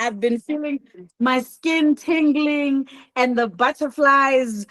I've been feeling my skin tingling and the butterflies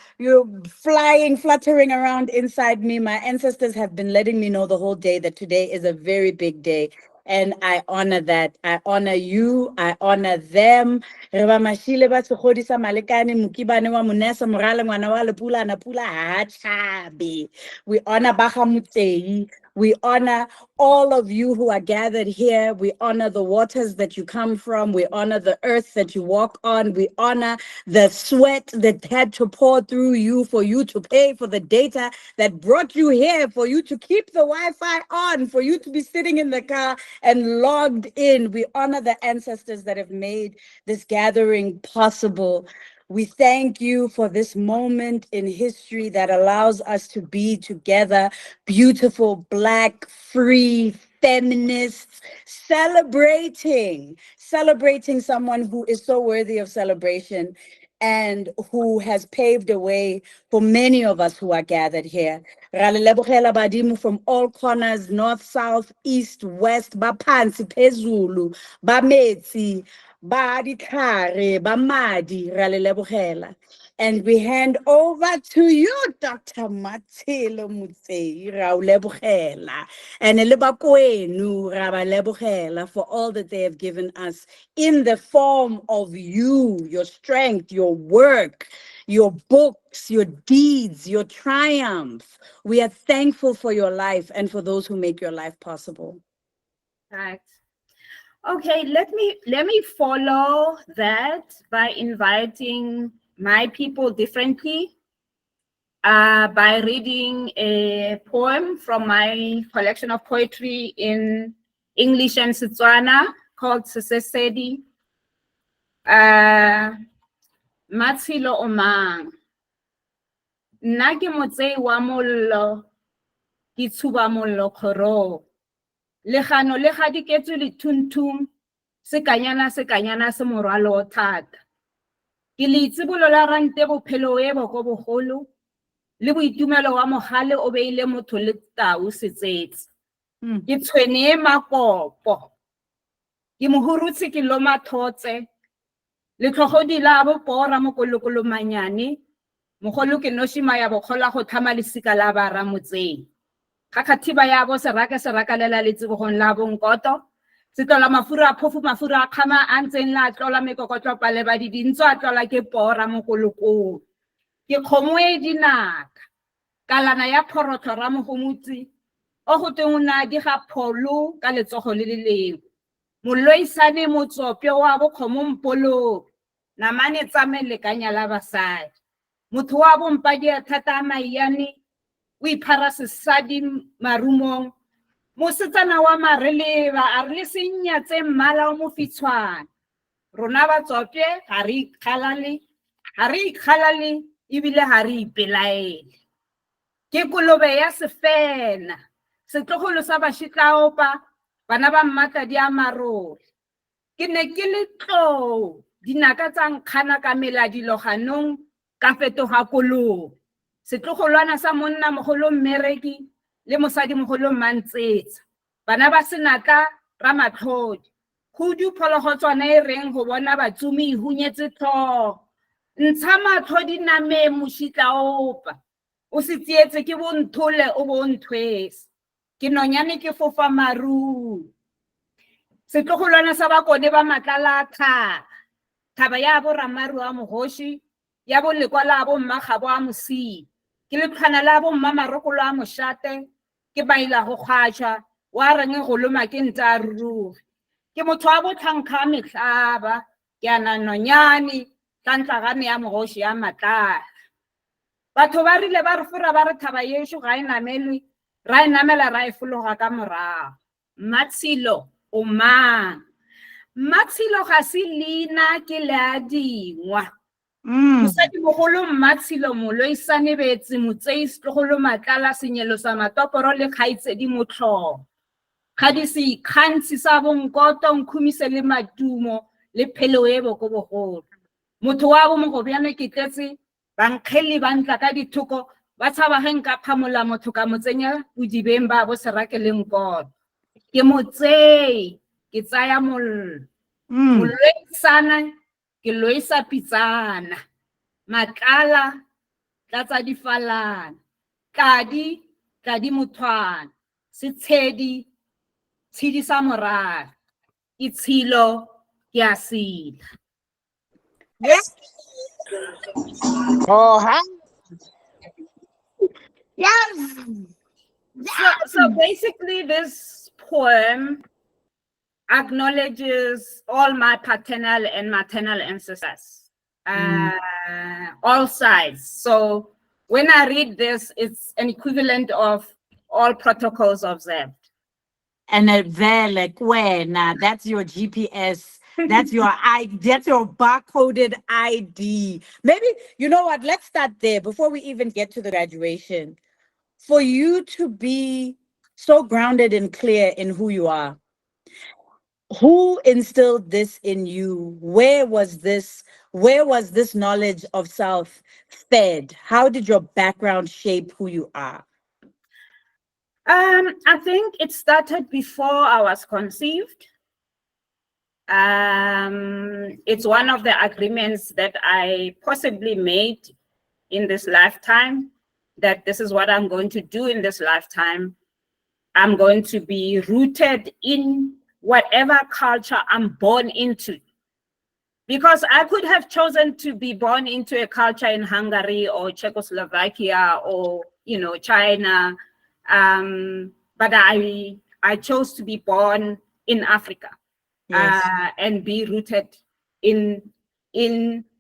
flying, fluttering around inside me. My ancestors have been letting me know the whole day that today is a very big day. And I honor that. I honor you. I honor them. Re ba Mashile ba se godisa malekane Mokibane wa Monesa Morale ngwana wa Lepula na Pula ha tshabe. We honor Baga Motsei. We honor all of you who are gathered here. We honor the waters that you come from. We honor the earth that you walk on. We honor the sweat that had to pour through you for you to pay for the data that brought you here, for you to keep the Wi-Fi on, for you to be sitting in the car and logged in. We honor the ancestors that have made this gathering possible. We thank you for this moment in history that allows us to be together, beautiful, Black, free, feminists, celebrating someone who is so worthy of celebration and who has paved a way for many of us who are gathered here. Ra le lebogela badimo from all corners, north, south, east, west, ba phansi phezulu, ba metsi, ba ditlhare, ba madi, ra le lebogela. And we hand over to you, Dr. Mmatshilo Motsei, ra o lebogela. And le ba kwenu, ra ba lebogela for all that they have given us in the form of you, your strength, your work, your books, your deeds, your triumph. We are thankful for your life and for those who make your life possible. Right. Okay, let me follow that by inviting my people differently, by reading a poem from my collection of poetry in English and Setswana called Sesedi. Mmatshilo o mang? Nna ke Motsei wa mollo, ke tshuba mollo kgorong. Legano le gadiketswe lethunthung, sekanyana se morwalo o thata. Ke le itsibolola rante bophelo e bo ko bogolo, le boitumelo wa mogale o beile motho le tau setsetse. Ke tshwene e makopo, ke mohurutse ke lo mathotse, le tlhogodi la bo pora mo kolokolo manyane, mogolo ke noshima ya bokgola go thama lesika la ba Ramotsei. Ga khathiba ya bo seraka lela letsibogong la bonkoto, se tlola mafura a phofu mafura a kgama a ntseng la tlola mekokotlo pale ba di dintso a tlola ke pora mo kolokong. Ke kgomo e dinaka, kalana ya phorotho Ramogomotsi, o go teng o na di ga pholo ka letsogo le le lengwe. Moloisane motsopyo wa bokgomo mpolo, namane tsamele kanya la basadi. Motho wa bompadi a thata a maiane, o iphara sesadi marumong. Mosetsana wa mareleba a re le senya tse mmala o mofitshwana. Rona batsopye ga re ikgalale ebile ga re ipelaele. Ke kolobe ya sefena, setlogolo sa Bashitlaopa, bana ba Mmatadi a marole. Ke ne ke le tlou, dinaka tsa nkgana ka mela diloganong ka fetoga kolong. Setlogolwana sa monna mogolo mmereki le mosadi mogolo mantsetsa. Bana ba senatla Ramatlhodi. Khudu phologotswana e reng go bona batsumi e hunyetse tlhogo. Ntsha matlho diname Moshitlaopa. O se tsietse ke bonthole o bonthwese. Ke nonyane ke fofa maru. Setlogolwana sa bakone ba Matlalatha. Thaba ya bo Ramaru a Mogoshi, ya bo Lekwala a bo Mmagabo a Mosi. Ke letlhwana la bo Mmamarokolo a Moshate, ke baila go kgwatsha, wa reng go loma ke ntse a ruri. Ke motho wa botlhankga a metlhaba, ke ana nonyane, tlantlagane ya Mogoshi ya Matlala. Batho ba rile ba re fura ba re thaba yesho ga e namelwe, ra e namela ra e fologa ka morago. Mmatshilo o mang? Mmatshilo ga se leina ke le a dingwa. Mosadi mogolo Mmatshilo Moloisane Betsi Motsei setlogolo Matlala senyelo sa matoporo le kgaitsedi motlho. Ga di se ikgantshi sa bonkoto nkhumise le matumo le phelo e bo ko bogolo. Motho wa bo mogobjane ke tletse bankgeli ba ntla ka dithoko ba tshaba ge nka phamola motho ka motsenya bodibeng ba bo serake le nkoto. Ke Motsei, ke tsaya mollo, Mm. Molwetsana ke loisa pitsana. Makala tlatsa difalana. Kadi mothwana. Setshedi tshedi sa morara. Ke tshilo ke a sila. Yes. Oh, hi. Yes. So basically this poem acknowledges all my paternal and maternal ancestors, Mm. all sides. So when I read this, it's an equivalent of all protocols observed. And there, like, where now? That's your GPS. That's your That's your barcoded ID. Maybe you know what? Let's start there before we even get to the graduation. For you to be so grounded and clear in who you are, who instilled this in you? Where was this knowledge of self fed? How did your background shape who you are? I think it started before I was conceived. It's one of the agreements that I possibly made in this lifetime, that this is what I'm going to do in this lifetime. I'm going to be rooted in whatever culture I'm born into. Because I could have chosen to be born into a culture in Hungary or Czechoslovakia or, China. But I chose to be born in Africa, Yes. and be rooted in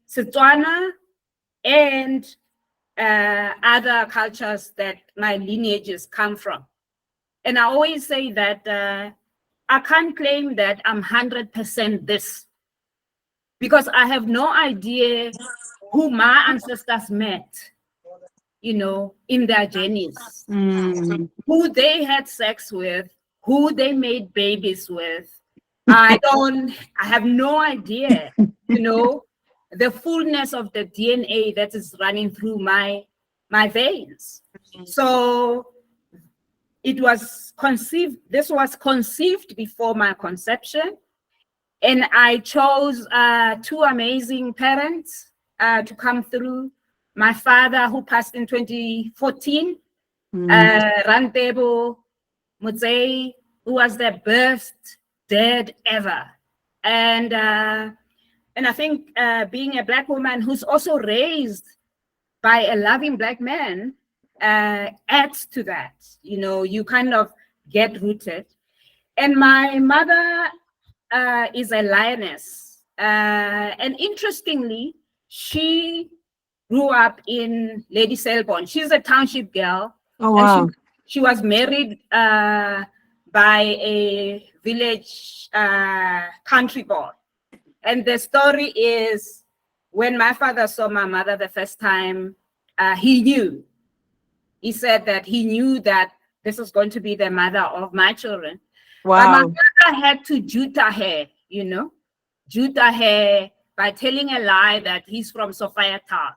Setswana and other cultures that my lineages come from. And I always say that I can't claim that I'm 100% this, because I have no idea who my ancestors met, in their journeys, Mm. who they had sex with, who they made babies with. I have no idea, the fullness of the DNA that is running through my veins. So this was conceived before my conception. And I chose two amazing parents to come through. My father, who passed in 2014, Mm. Lebo, Motsei, who was the best dad ever. And I think being a Black woman who's also raised by a loving Black man adds to that. You kind of get rooted. And my mother is a lioness. And interestingly, she grew up in Lady Selborne. She's a township girl, Oh and wow. she was married by a village country boy. And the story is, when my father saw my mother the first time, he knew. He said that he knew that this was going to be the mother of my children. But my Wow. mother had to juta her, juta her by telling a lie that he's from Sophiata,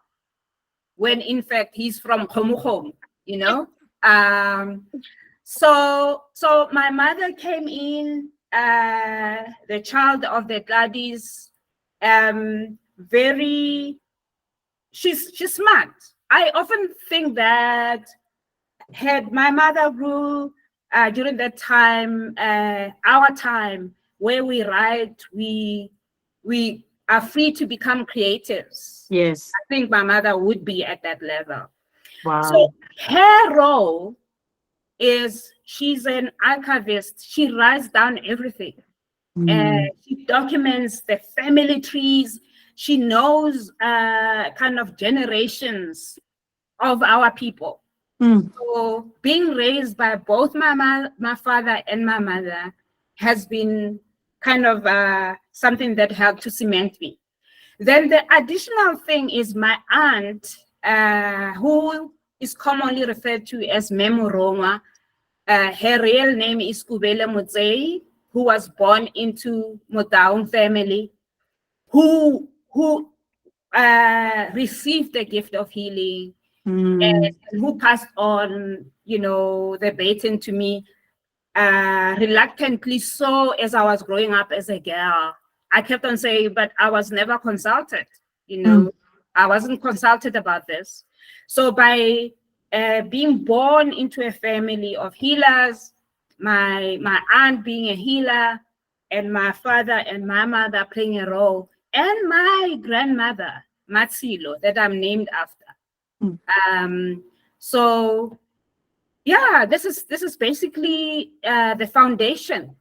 when in fact he's from Khomukhom, you know. Um, so my mother came in, the child of the Gladys, very, she's smart. I often think that had my mother grew during that time, our time, where we write, we are free to become creatives. Yes. I think my mother would be at that level. So Wow. her role is, she's an archivist. She writes down everything. Mm. She documents the family trees. She knows kind of generations of our people. Mm. So being raised by both my father and my mother has been kind of something that helped to cement me. Then the additional thing is my aunt, who is commonly referred to as Memoroma. Her real name is Kubele Motsei, who was born into Motaung family, who received the gift of healing, Mm. and who passed on, the baton to me, reluctantly so, as I was growing up as a girl. I kept on saying, but I was never consulted. You Mm, know, I wasn't consulted about this. So by being born into a family of healers, my aunt being a healer, and my father and my mother playing a role, and my grandmother Mmatshilo that I'm named after. mm, Um, so yeah, this is basically the foundation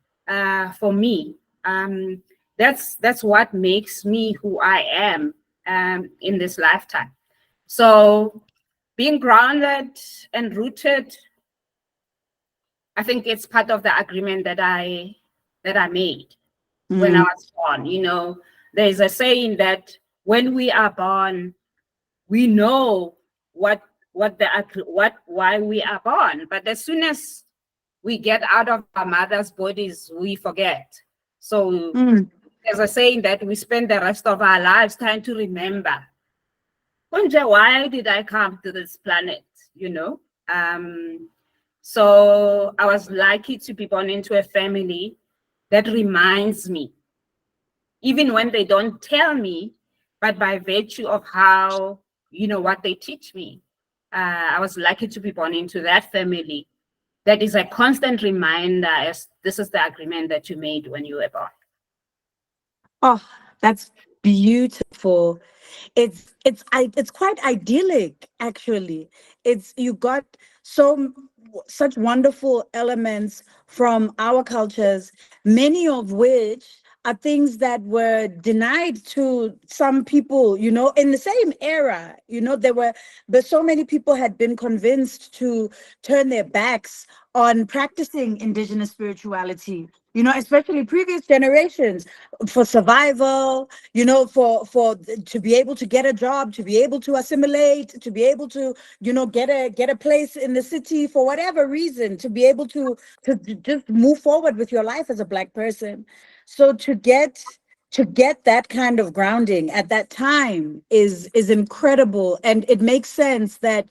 for me. Um, that's what makes me who I am in this lifetime. So being grounded and rooted, I think it's part of the agreement that I made when I mm, was born. You know, there's a saying that when we are born, we know what what why we are born, but as soon as we get out of our mother's bodies, we forget. So mm. there's a saying that we spend the rest of our lives trying to remember, Kunja, why did I come to this planet? You know? Um, so I was lucky to be born into a family that reminds me, even when they don't tell me, but by virtue of how, what they teach me. I was lucky to be born into that family that is a constant reminder as this is the agreement that you made when you were born. Oh, that's beautiful. It's quite idyllic actually. It's you got such wonderful elements from our cultures, many of which are things that were denied to some people, in the same era. But so many people had been convinced to turn their backs on practicing indigenous spirituality, especially previous generations, for survival, for to be able to get a job, to be able to assimilate, to be able to, get a place in the city for whatever reason, to be able to just move forward with your life as a Black person. So to get that kind of grounding at that time is incredible, and it makes sense that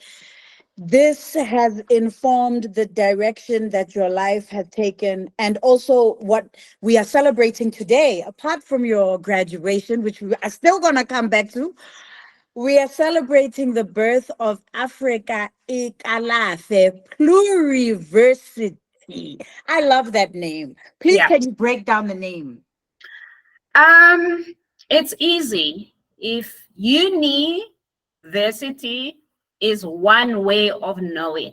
this has informed the direction that your life has taken, and also what we are celebrating today. Apart from your graduation, which we are still going to come back to, we are celebrating the birth of Africa Ikalafe Pluriversity. I love that name. Please, Yeah. can you break down the name? Um, it's easy. If university is one way of knowing.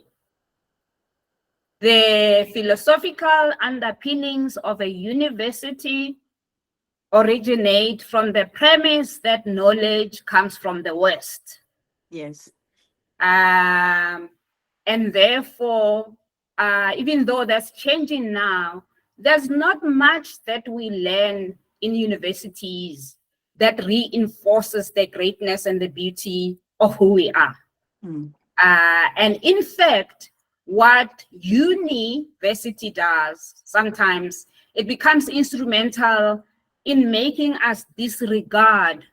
The philosophical underpinnings of a university originate from the premise that knowledge comes from the West. Yes. Um, and therefore, even though that's changing now, there's not much that we learn in universities that reinforces the greatness and the beauty of who we are. Mm, And in fact, what university does sometimes, it becomes instrumental in making us disregard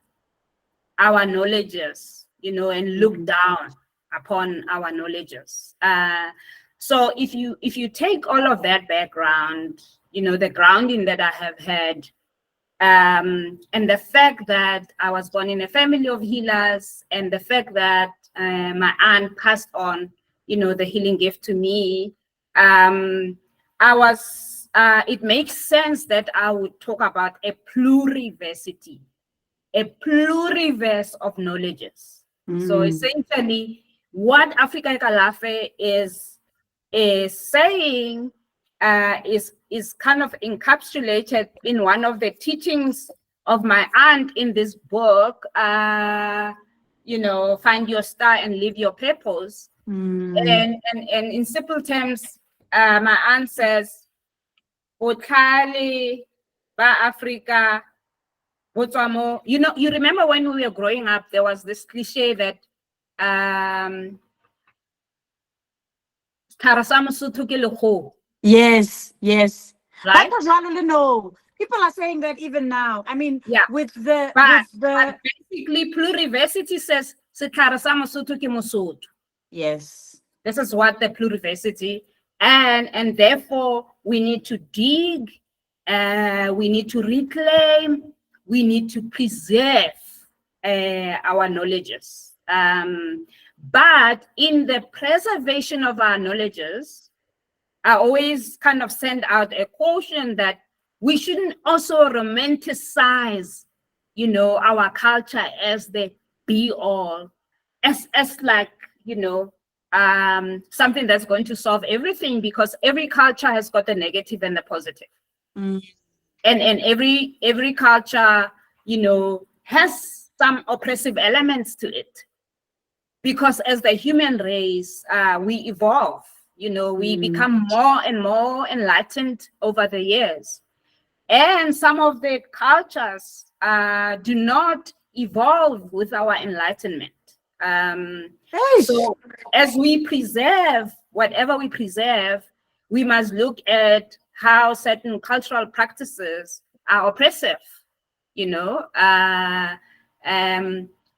our knowledges, and look mhm, down upon our knowledges. So if you take all of that background, the grounding that I have had, and the fact that I was born in a family of healers, and the fact that my aunt passed on, the healing gift to me, I was. It makes sense that I would talk about a pluriversity, a pluriverse of knowledges. So mm, essentially, what Africa Kalafe is saying is kind of encapsulated in one of the teachings of my aunt in this book. Find your star and live your purpose. mm. And in simple terms, my aunt says, "Botlhale ba Africa." You remember when we were growing up, there was this cliche that Tharasa Mosotho ke lekgowa, Yes, yes. right? That's no. People are saying that even now. I mean, Yeah. with the But with the basically pluriversity says Tharasa Mosotho ke Mosotho. yes. This is what the pluriversity, and therefore we need to dig, we need to reclaim, we need to preserve our knowledges. But in the preservation of our knowledges, I always kind of send out a caution that we shouldn't also romanticize, our culture as the be all, as like, something that's going to solve everything, because every culture has got the negative and the positive. Mm. And every culture, has some oppressive elements to it, because as the human race, we evolve, we Mm. become more and more enlightened over the years. And some of the cultures do not evolve with our enlightenment. Eish. So as we preserve whatever we preserve, we must look at how certain cultural practices are oppressive, you know.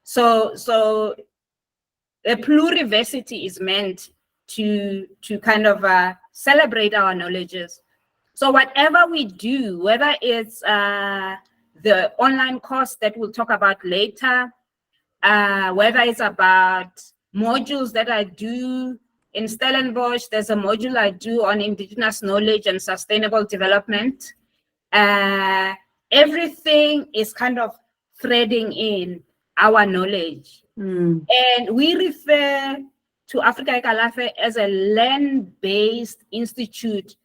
So a pluriversity is meant to kind of celebrate our knowledges. So whatever we do, whether it's the online course that we'll talk about later, whether it's about modules that I do in Stellenbosch, there's a module I do on Indigenous knowledge and sustainable development. Uh, Everything is kind of threading in our knowledge. Mm. And we refer to Africa Ekalafe as a land-based institute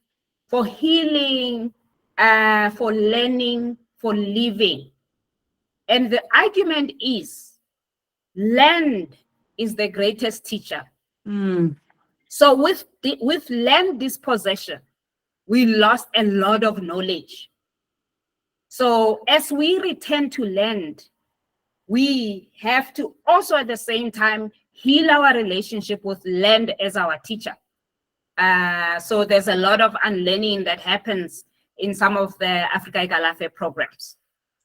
for healing, for learning, for living. And the argument is land is the greatest teacher. Mm. So with land dispossession, we lost a lot of knowledge. So as we return to land, we have to also at the same time heal our relationship with land as our teacher. So there's a lot of unlearning that happens in some of the Africa Ikalafe programs.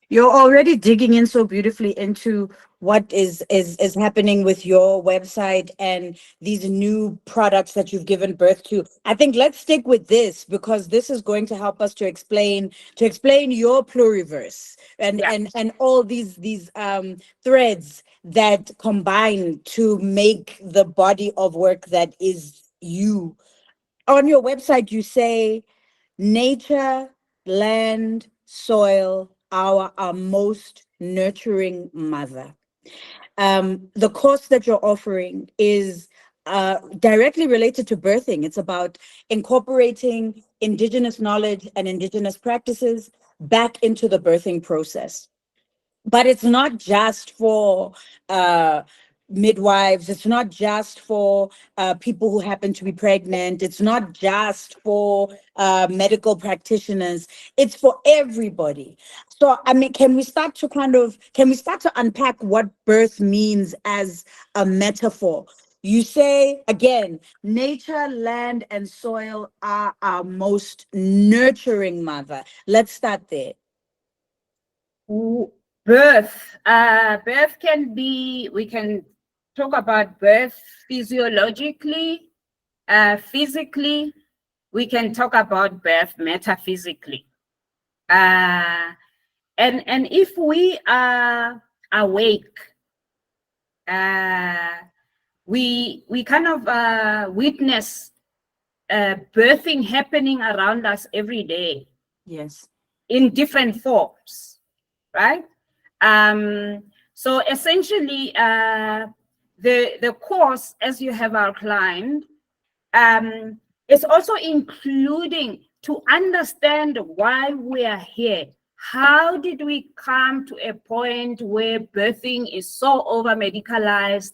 You're already digging in so beautifully into what is happening with your website and these new products that you've given birth to. I think let's stick with this because this is going to help us to explain your pluriverse and Yeah. and all these threads that combine to make the body of work that is you. On your website you say nature, land, soil, our most nurturing mother. The course that you're offering is directly related to birthing. It's about incorporating indigenous knowledge and indigenous practices back into the birthing process. But it's not just for uh, midwives. It's not just for people who happen to be pregnant. It's not just for medical practitioners. It's for everybody. So, I mean, can we start to unpack what birth means as a metaphor? You say again, nature, land, and soil are our most nurturing mother. Let's start there. Birth can be, we can talk about birth physiologically, physically, we can talk about birth metaphysically. And if we are awake, we kind of witness birthing happening around us every day Yes. in different forms, right? So essentially, the course, as you have outlined, is also including to understand why we are here. How did we come to a point where birthing is so over medicalized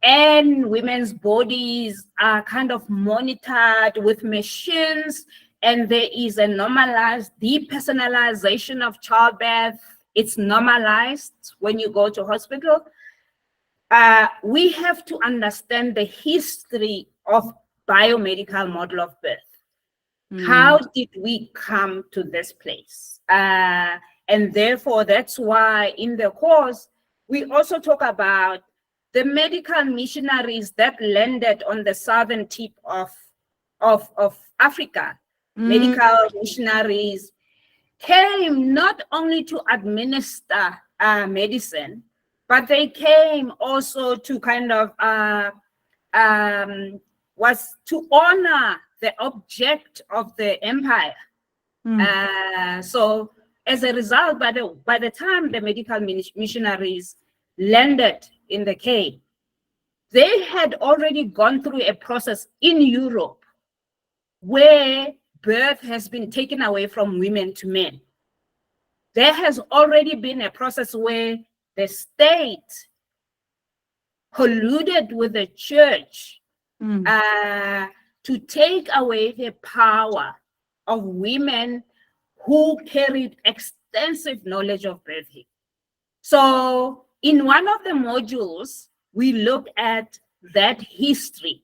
and women's bodies are kind of monitored with machines, and there is a normalized depersonalization of childbirth? It's normalized when you go to hospital. We have to understand the history of biomedical model of birth. How Mm. did we come to this place? And therefore, that's why in the course, we also talk about the medical missionaries that landed on the southern tip of Africa, Mm. medical missionaries came not only to administer medicine, but they came also to kind of was to honor the object of the empire. So as a result, by the time the medical missionaries landed in the Cape, they had already gone through a process in Europe where birth has been taken away from women to men. There has already been a process where the state colluded with the church to take away the power of women who carried extensive knowledge of birthing. So in one of the modules, we look at that history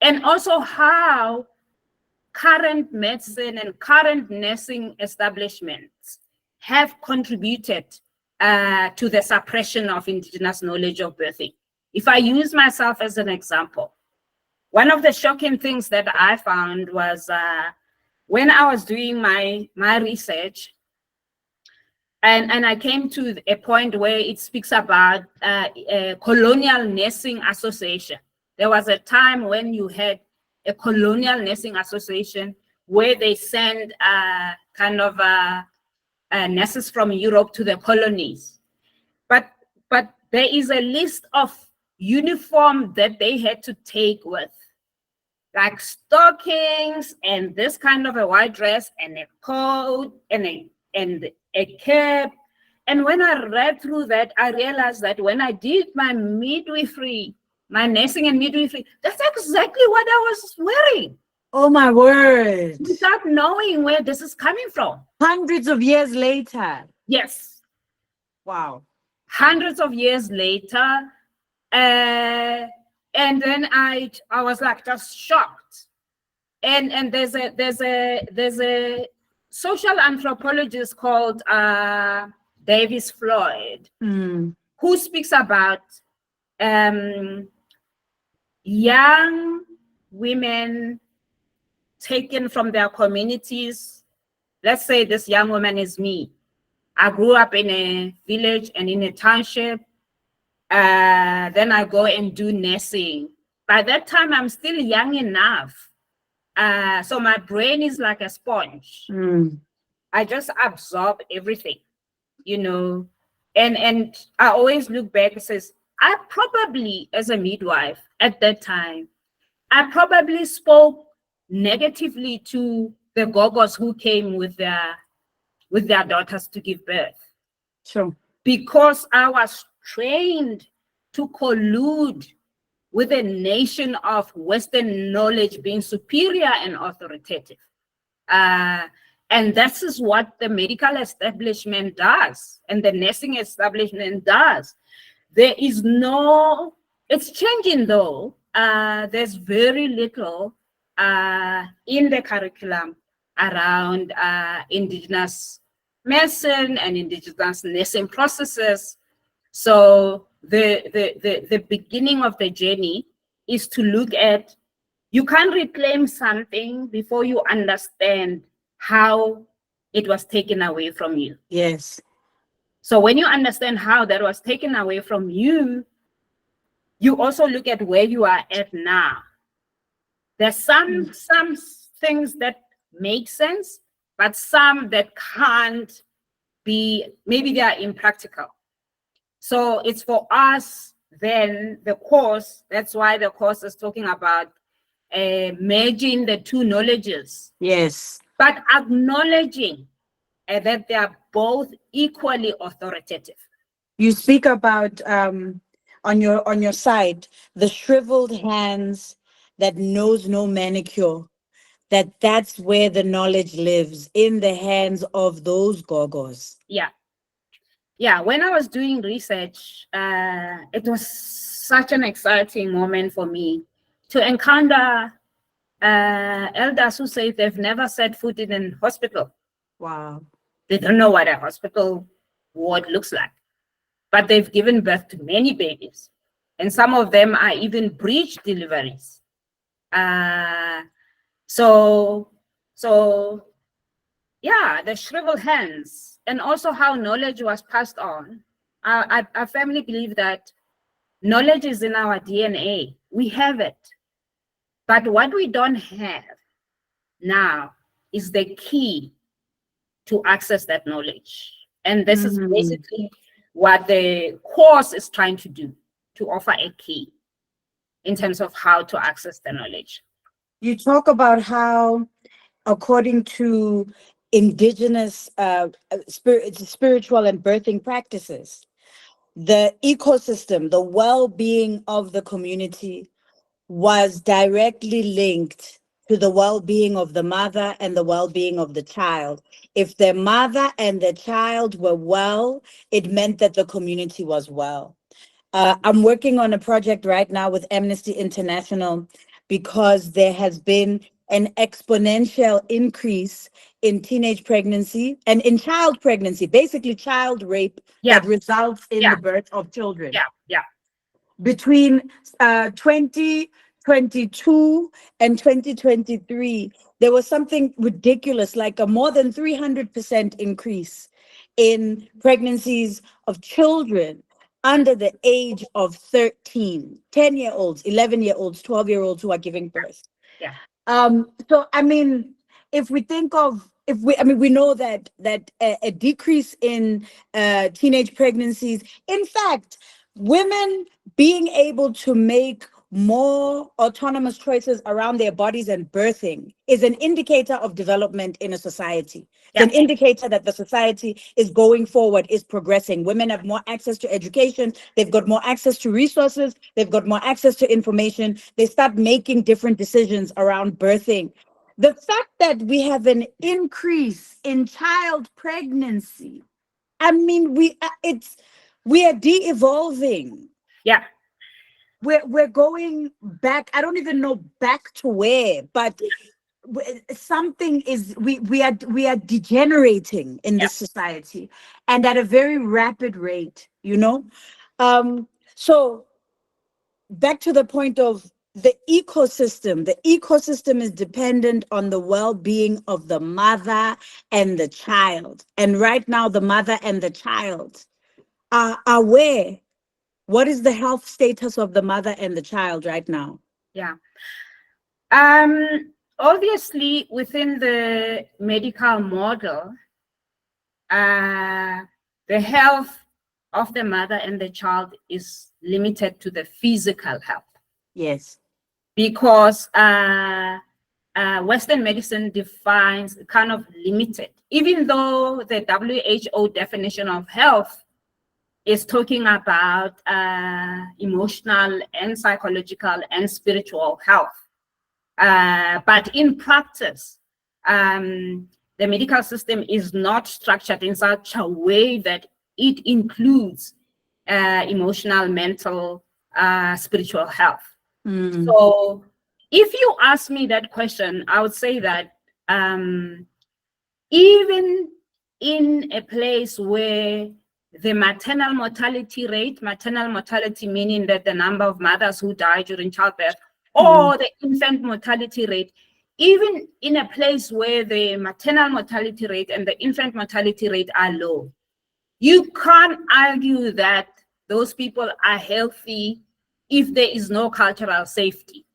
and also how current medicine and current nursing establishments have contributed to the suppression of indigenous knowledge of birthing. If I use myself as an example, one of the shocking things that I found was when I was doing my research, and I came to a point where it speaks about a colonial nursing association. There was a time when you had a colonial nursing association where they send kind of nurses from Europe to the colonies. But there is a list of uniform that they had to take with, like stockings and this kind of a white dress and a coat and a cap. And when I read through that, I realized that when I did my midwifery, my nursing and midwifery, that's exactly what I was wearing. Oh my word. Without knowing where this is coming from. Hundreds of years later. Yes. Wow. Hundreds of years later. And then I was like just shocked. And there's a social anthropologist called Davis Floyd who speaks about young women taken from their communities. Let's say this young woman is me. I grew up in a village and in a township. Then I go and do nursing. By that time, I'm still young enough. So my brain is like a sponge. I just absorb everything, you know. And I always look back and says, I probably, as a midwife at that time, I probably spoke negatively to the gogos who came with their daughters to give birth. Sure. Because I was trained to collude with a nation of Western knowledge being superior and authoritative. And this is what the medical establishment does and the nursing establishment does. There is no, it's changing though. There's very little in the curriculum around indigenous medicine and indigenous nursing processes. So the beginning of the journey is to look at, you can't reclaim something before you understand how it was taken away from you. Yes. So when you understand how that was taken away from you, you also look at where you are at now. There's some things that make sense, but some that can't be, maybe they are impractical. So it's for us then the course, that's why the course is talking about merging the two knowledges. Yes. But acknowledging that they are both equally authoritative. You speak about on your side, the shriveled hands that knows no manicure, that's where the knowledge lives, in the hands of those gogos. Yeah, when I was doing research, it was such an exciting moment for me to encounter elders who say they've never set foot in a hospital. Wow. They don't know what a hospital ward looks like, but they've given birth to many babies. And some of them are even breech deliveries. So yeah, the shriveled hands, and also how knowledge was passed on. I firmly believe that knowledge is in our DNA. We have it. But what we don't have now is the key to access that knowledge. And this is Mm. basically what the course is trying to do, to offer a key in terms of how to access the knowledge. You talk about how, according to indigenous spiritual and birthing practices, the ecosystem, the well-being of the community was directly linked to the well-being of the mother and the well-being of the child. If the mother and the child were well, it meant that the community was well. I'm working on a project right now with Amnesty International because there has been an exponential increase in teenage pregnancy and in child pregnancy, basically child rape Yeah, that results in yeah, the birth of children. yeah, yeah, Between 2022 and 2023, there was something ridiculous, like a more than 300% increase in pregnancies of children under the age of 13, 10-year-olds, 11-year-olds, 12-year-olds who are giving birth. yeah, So I mean, if we think of if we, I mean, we know that a decrease in teenage pregnancies, in fact, women being able to make more autonomous choices around their bodies and birthing is an indicator of development in a society. It's yeah, an indicator that the society is going forward, is progressing. Women have more access to education, they've got more access to resources, they've got more access to information, they start making different decisions around birthing. The fact that we have an increase in child pregnancy, I mean, we are de-evolving. yeah, We're going back. I don't even know back to where, but something is we are degenerating in yeah, this society, and at a very rapid rate. So back to the point of the ecosystem is dependent on the well-being of the mother and the child, and right now the mother and the child are aware. What is the health status of the mother and the child right now? yeah. Obviously, within the medical model, uh, the health of the mother and the child is limited to the physical health Yes. because Western medicine defines kind of limited, even though the WHO definition of health is talking about emotional and psychological and spiritual health. But in practice, the medical system is not structured in such a way that it includes emotional, mental, spiritual health. Mm. So, if you ask me that question, I would say that even in a place where the maternal mortality meaning that the number of mothers who die during childbirth, Mm. or the infant mortality rate, even in a place where the maternal mortality rate and the infant mortality rate are low, you can't argue that those people are healthy if there is no cultural safety.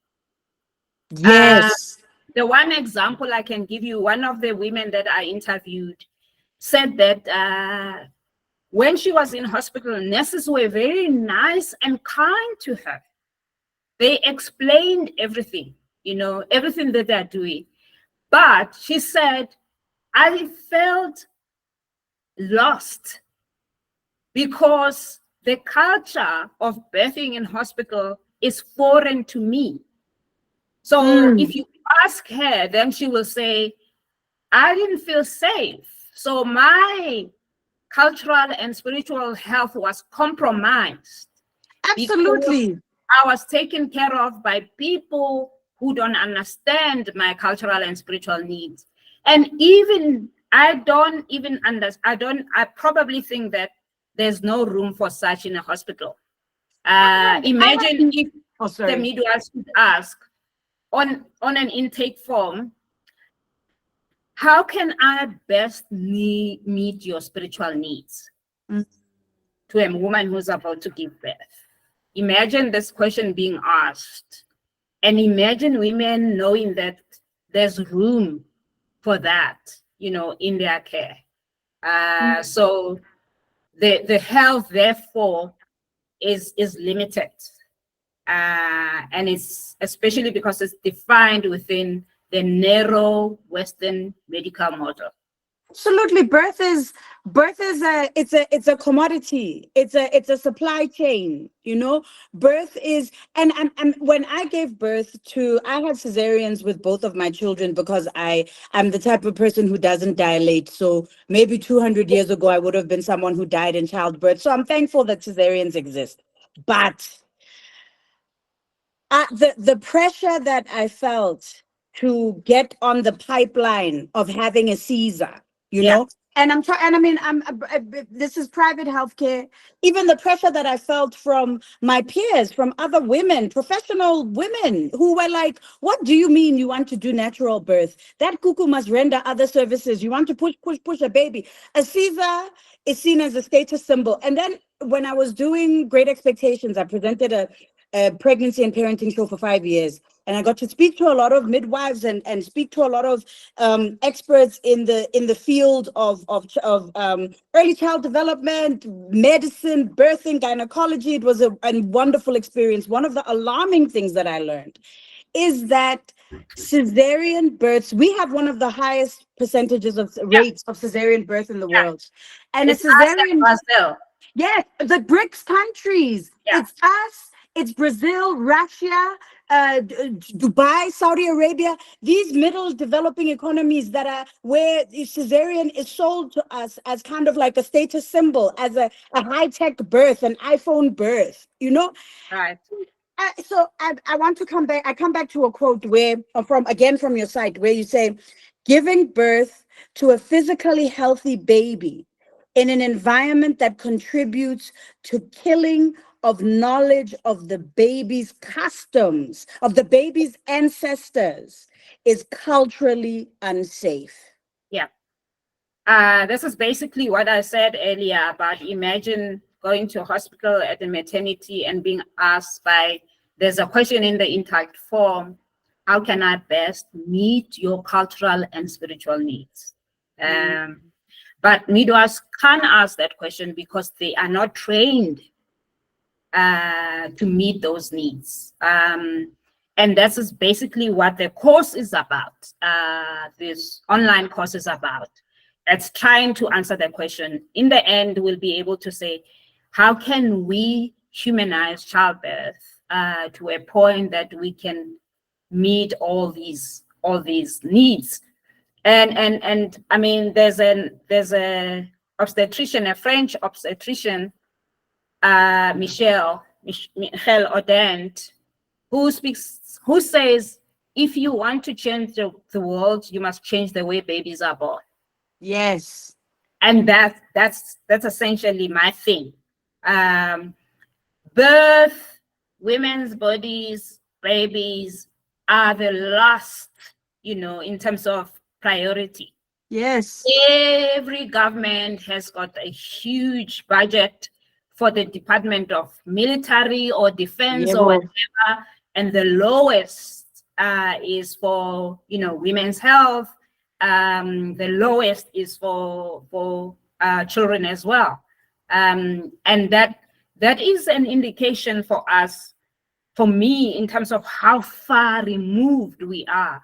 Uh, Yes. the one example I can give you, one of the women that I interviewed said that when she was in hospital, nurses were very nice and kind to her. They explained everything, everything that they're doing. But she said, I felt lost because the culture of birthing in hospital is foreign to me. So Mm. if you ask her, then she will say, I didn't feel safe. So my cultural and spiritual health was compromised because Absolutely. I was taken care of by people who don't understand my cultural and spiritual needs. And even I don't even understand, I probably think that there's no room for such in a hospital. I Imagine had if oh, the sorry. midwives could ask on an intake form, how can I best meet your spiritual needs Mm. to a woman who's about to give birth? Imagine this question being asked, and imagine women knowing that there's room for that, in their care. So the health, therefore, is limited, and it's especially because it's defined within the narrow Western medical model. Absolutely. Birth is a commodity. It's a supply chain, you know. Birth is and when I gave birth to I had cesareans with both of my children because I'm the type of person who doesn't dilate. So maybe 200 years ago I would have been someone who died in childbirth. So I'm thankful that cesareans exist. But the pressure that I felt to get on the pipeline of having a Caesar, you Yeah, know, and I'm trying, and I mean, this is private healthcare. Even the pressure that I felt from my peers, from other women, professional women, who were like, "What do you mean you want to do natural birth? That cuckoo must render other services. You want to push a baby." A Caesar is seen as a status symbol. And then when I was doing Great Expectations, I presented a pregnancy and parenting show for 5 years. And I got to speak to a lot of midwives and speak to a lot of experts in the field of early child development, medicine, birthing, gynecology. It was a wonderful experience. One of the alarming things that I learned is that cesarean births, we have one of the highest percentages of yeah, rates of cesarean birth in the yeah. world. And a It's us cesarean. and Brazil. Yes, the BRICS countries. Yeah, It's us, it's Brazil, Russia, Dubai, Saudi Arabia, these middle developing economies that are where the cesarean is sold to us as kind of like a status symbol, as a high-tech birth, an iPhone birth, you know? right. I want to come back. I come back to a quote where from your site where you say, giving birth to a physically healthy baby in an environment that contributes to killing of knowledge of the baby's customs, of the baby's ancestors, is culturally unsafe. Yeah. This is basically what I said earlier about imagine going to a hospital at a maternity and being asked there's a question in the intact form, how can I best meet your cultural and spiritual needs? Mm. But midwives can't ask that question because they are not trained to meet those needs. And that is basically what the course is about. This online course is about. It's trying to answer that question. In the end, we'll be able to say, how can we humanize childbirth to a point that we can meet all these needs? And I mean, there's a obstetrician, a French obstetrician, Michel Odent, who says, if you want to change the world, you must change the way babies are born. Yes. And that's essentially my thing. Um, Birth, women's bodies, babies are the last, in terms of priority. Yes. Every government has got a huge budget for the Department of Military or Defense or Lebo. whatever, and the lowest is for women's health. The lowest is for children as well, and that is an indication for us, for me, in terms of how far removed we are.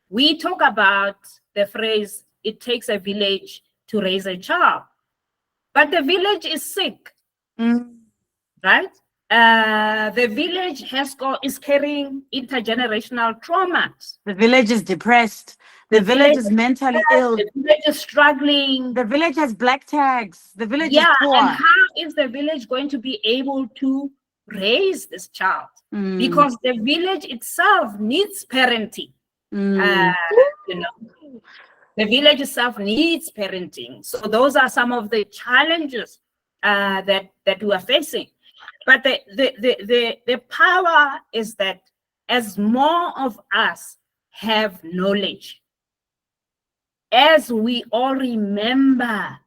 We talk about the phrase, it takes a village to raise a child, but the village is sick, Mm. right? The village is carrying intergenerational traumas. The village is depressed. The The village village is is mentally stressed, ill. the village is struggling. The village has black tags. The village is Yeah, and poor. how is the village going to be able to raise this child? Mm, Because the village itself needs parenting. Uh, mm. you know, the village itself needs parenting. So those are some of the challenges that we are facing. But the power is that as more of us have knowledge, as we all remember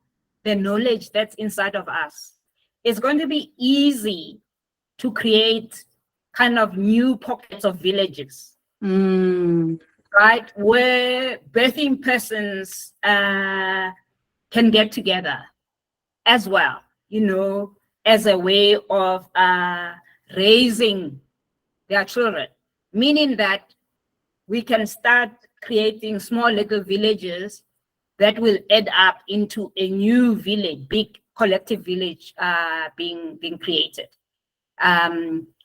the knowledge that's inside of us, it's going to be easy to create kind of new pockets of villages, right? Where birthing persons can get together as well, as a way of raising their children, meaning that we can start creating small little villages that will add up into a new village, big collective village being created.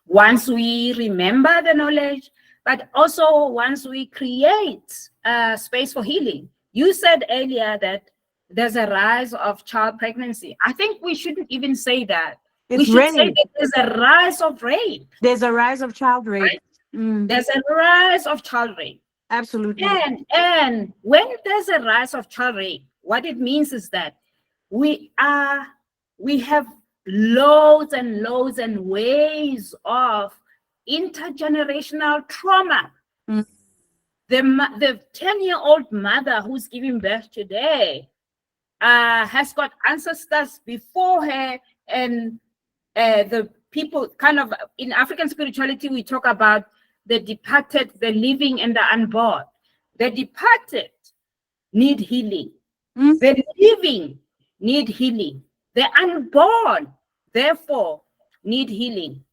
Once we remember the knowledge, but also once we create space for healing. You said earlier that there's a rise of child pregnancy. I think we shouldn't even say that. We It's should say rape. that there's a rise of rape, There's a rise of child rape. right? There's a rise of child rape. Absolutely. And when there's a rise of child rape, what it means is that we have loads and loads and ways of intergenerational trauma. The 10-year-old mother who's giving birth today has got ancestors before her, and the people kind of in African spirituality, we talk about the departed, the living, and the unborn. The departed need healing. The living need healing. The unborn, therefore, need healing.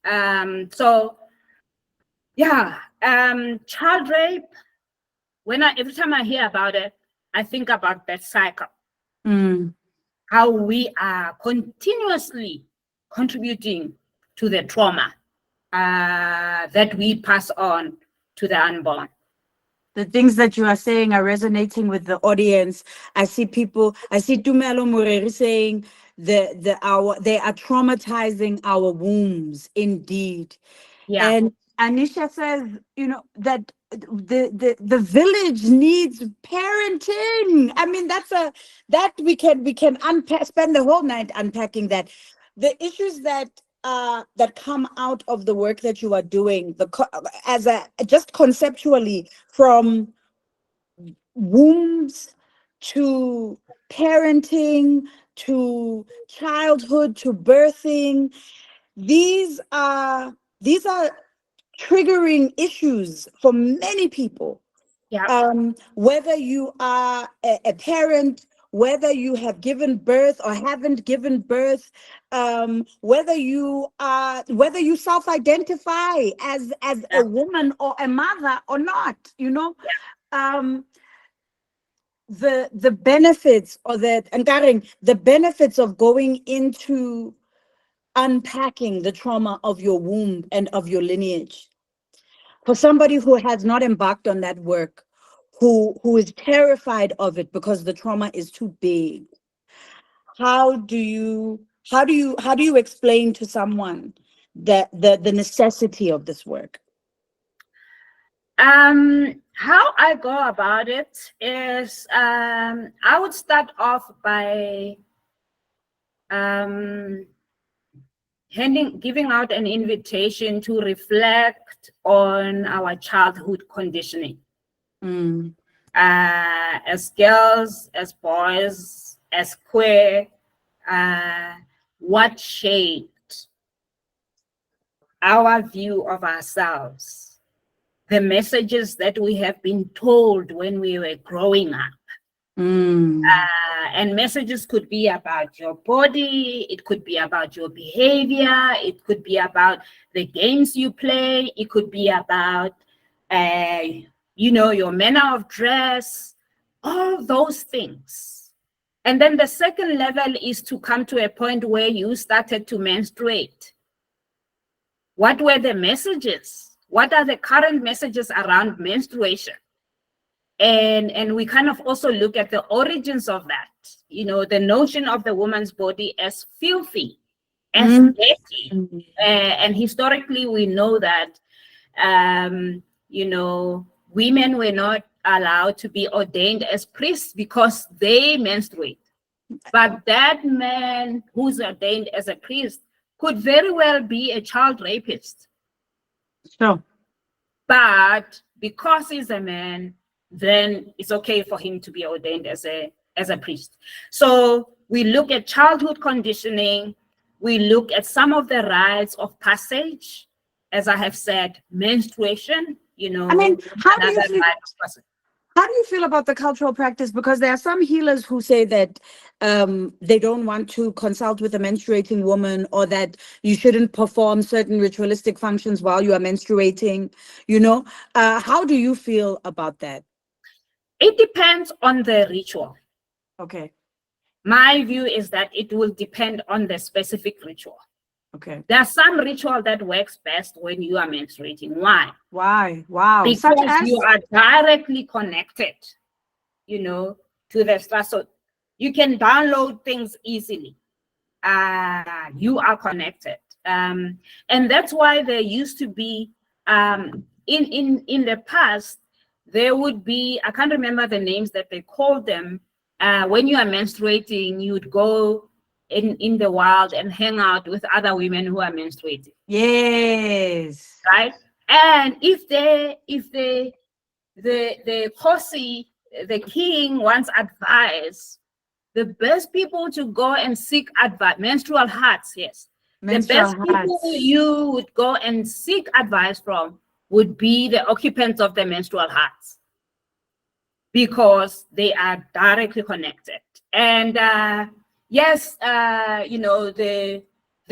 So, yeah, child rape. Every time I hear about it, I think about that cycle. How we are continuously contributing to the trauma that we pass on to the unborn. The things that you are saying are resonating with the audience. I see Tumelo Mureri saying they are traumatizing our wombs, indeed. Yeah. And Anisha says, that the village needs parenting. I mean, that we can unpack, spend the whole night unpacking that. The issues that come out of the work that you are doing, just conceptually, from wombs to parenting to childhood to birthing, these are triggering issues for many people. Yeah. Whether you are a parent, whether you have given birth or haven't given birth, whether you self-identify as a woman or a mother or not, um, the benefits, or the benefits of going into unpacking the trauma of your womb and of your lineage. For somebody who has not embarked on that work, who is terrified of it because the trauma is too big, how do you explain to someone that the necessity of this work? How I go about it is I would start off by giving out an invitation to reflect on our childhood conditioning. As girls, as boys, as queer, what shaped our view of ourselves, the messages that we have been told when we were growing up. And messages could be about your body, it could be about your behavior, it could be about the games you play, it could be about your manner of dress, all those things. And then the second level is to come to a point where you started to menstruate. What were the messages? What are the current messages around menstruation? And we kind of also look at the origins of that, the notion of the woman's body as filthy, as dirty. And historically, we know that, women were not allowed to be ordained as priests because they menstruate. But that man who's ordained as a priest could very well be a child rapist. Sure. But because he's a man, then it's okay for him to be ordained as a priest. So we look at childhood conditioning, we look at some of the rites of passage, as I have said, menstruation, I mean, another rite of passage. how do you feel about the cultural practice? Because there are some healers who say that they don't want to consult with a menstruating woman, or that you shouldn't perform certain ritualistic functions while you are menstruating. How do you feel about that? It depends on the ritual. Okay. My view is that it will depend on the specific ritual. Okay. There are some ritual that works best when you are menstruating. Why? Why? Wow. Such Because you as? are directly connected, to the stress. So you can download things easily. You are connected. And that's why there used to be, in the past, there would be, I can't remember the names that they called them. When you are menstruating, you would go in the wild and hang out with other women who are menstruating, Yes. right? And if the Kosi, the king, wants advice, the best people to go and seek advice, menstrual hearts, yes. The Menstrual best people hearts. you would go and seek advice from would be the occupants of the menstrual hearts, because they are directly connected. And yes, the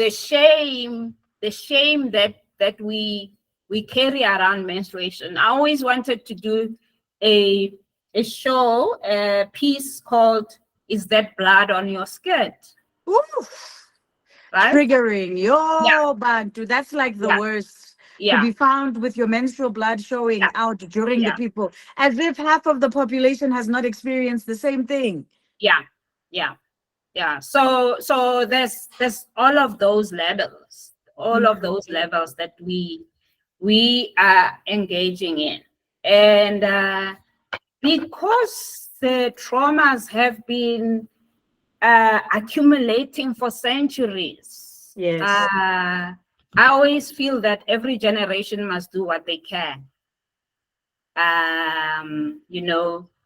shame that we carry around menstruation. I always wanted to do a a piece called "Is That Blood on Your Skirt?" Oof. Right? Triggering. Yeah, Yo, Bantu. That's like the yeah, worst. To yeah, be found with your menstrual blood showing yeah, out during the yeah, people, as if half of the population has not experienced the same thing. yeah, yeah. Yeah, so there's all of those levels that we are engaging in. And because the traumas have been accumulating for centuries, Yes. I always feel that every generation must do what they can.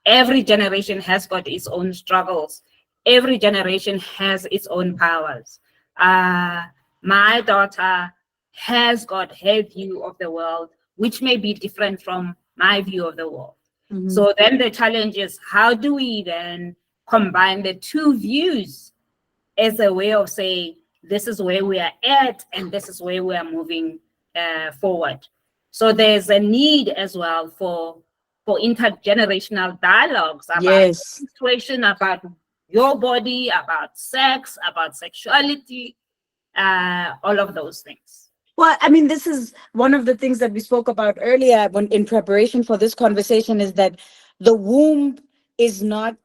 Every generation has got its own struggles. Every generation has its own powers. uh, my daughter has got her view of the world, which may be different from my view of the world. Mhm. So then the challenge is, how do we then combine the two views as a way of saying, this is where we are at and this is where we are moving forward. So there's a need as well for intergenerational dialogues about Yes. situation, about your body, about sex, about sexuality, all of those things. Well, I mean, this is one of the things that we spoke about earlier when in preparation for this conversation, is that the womb is not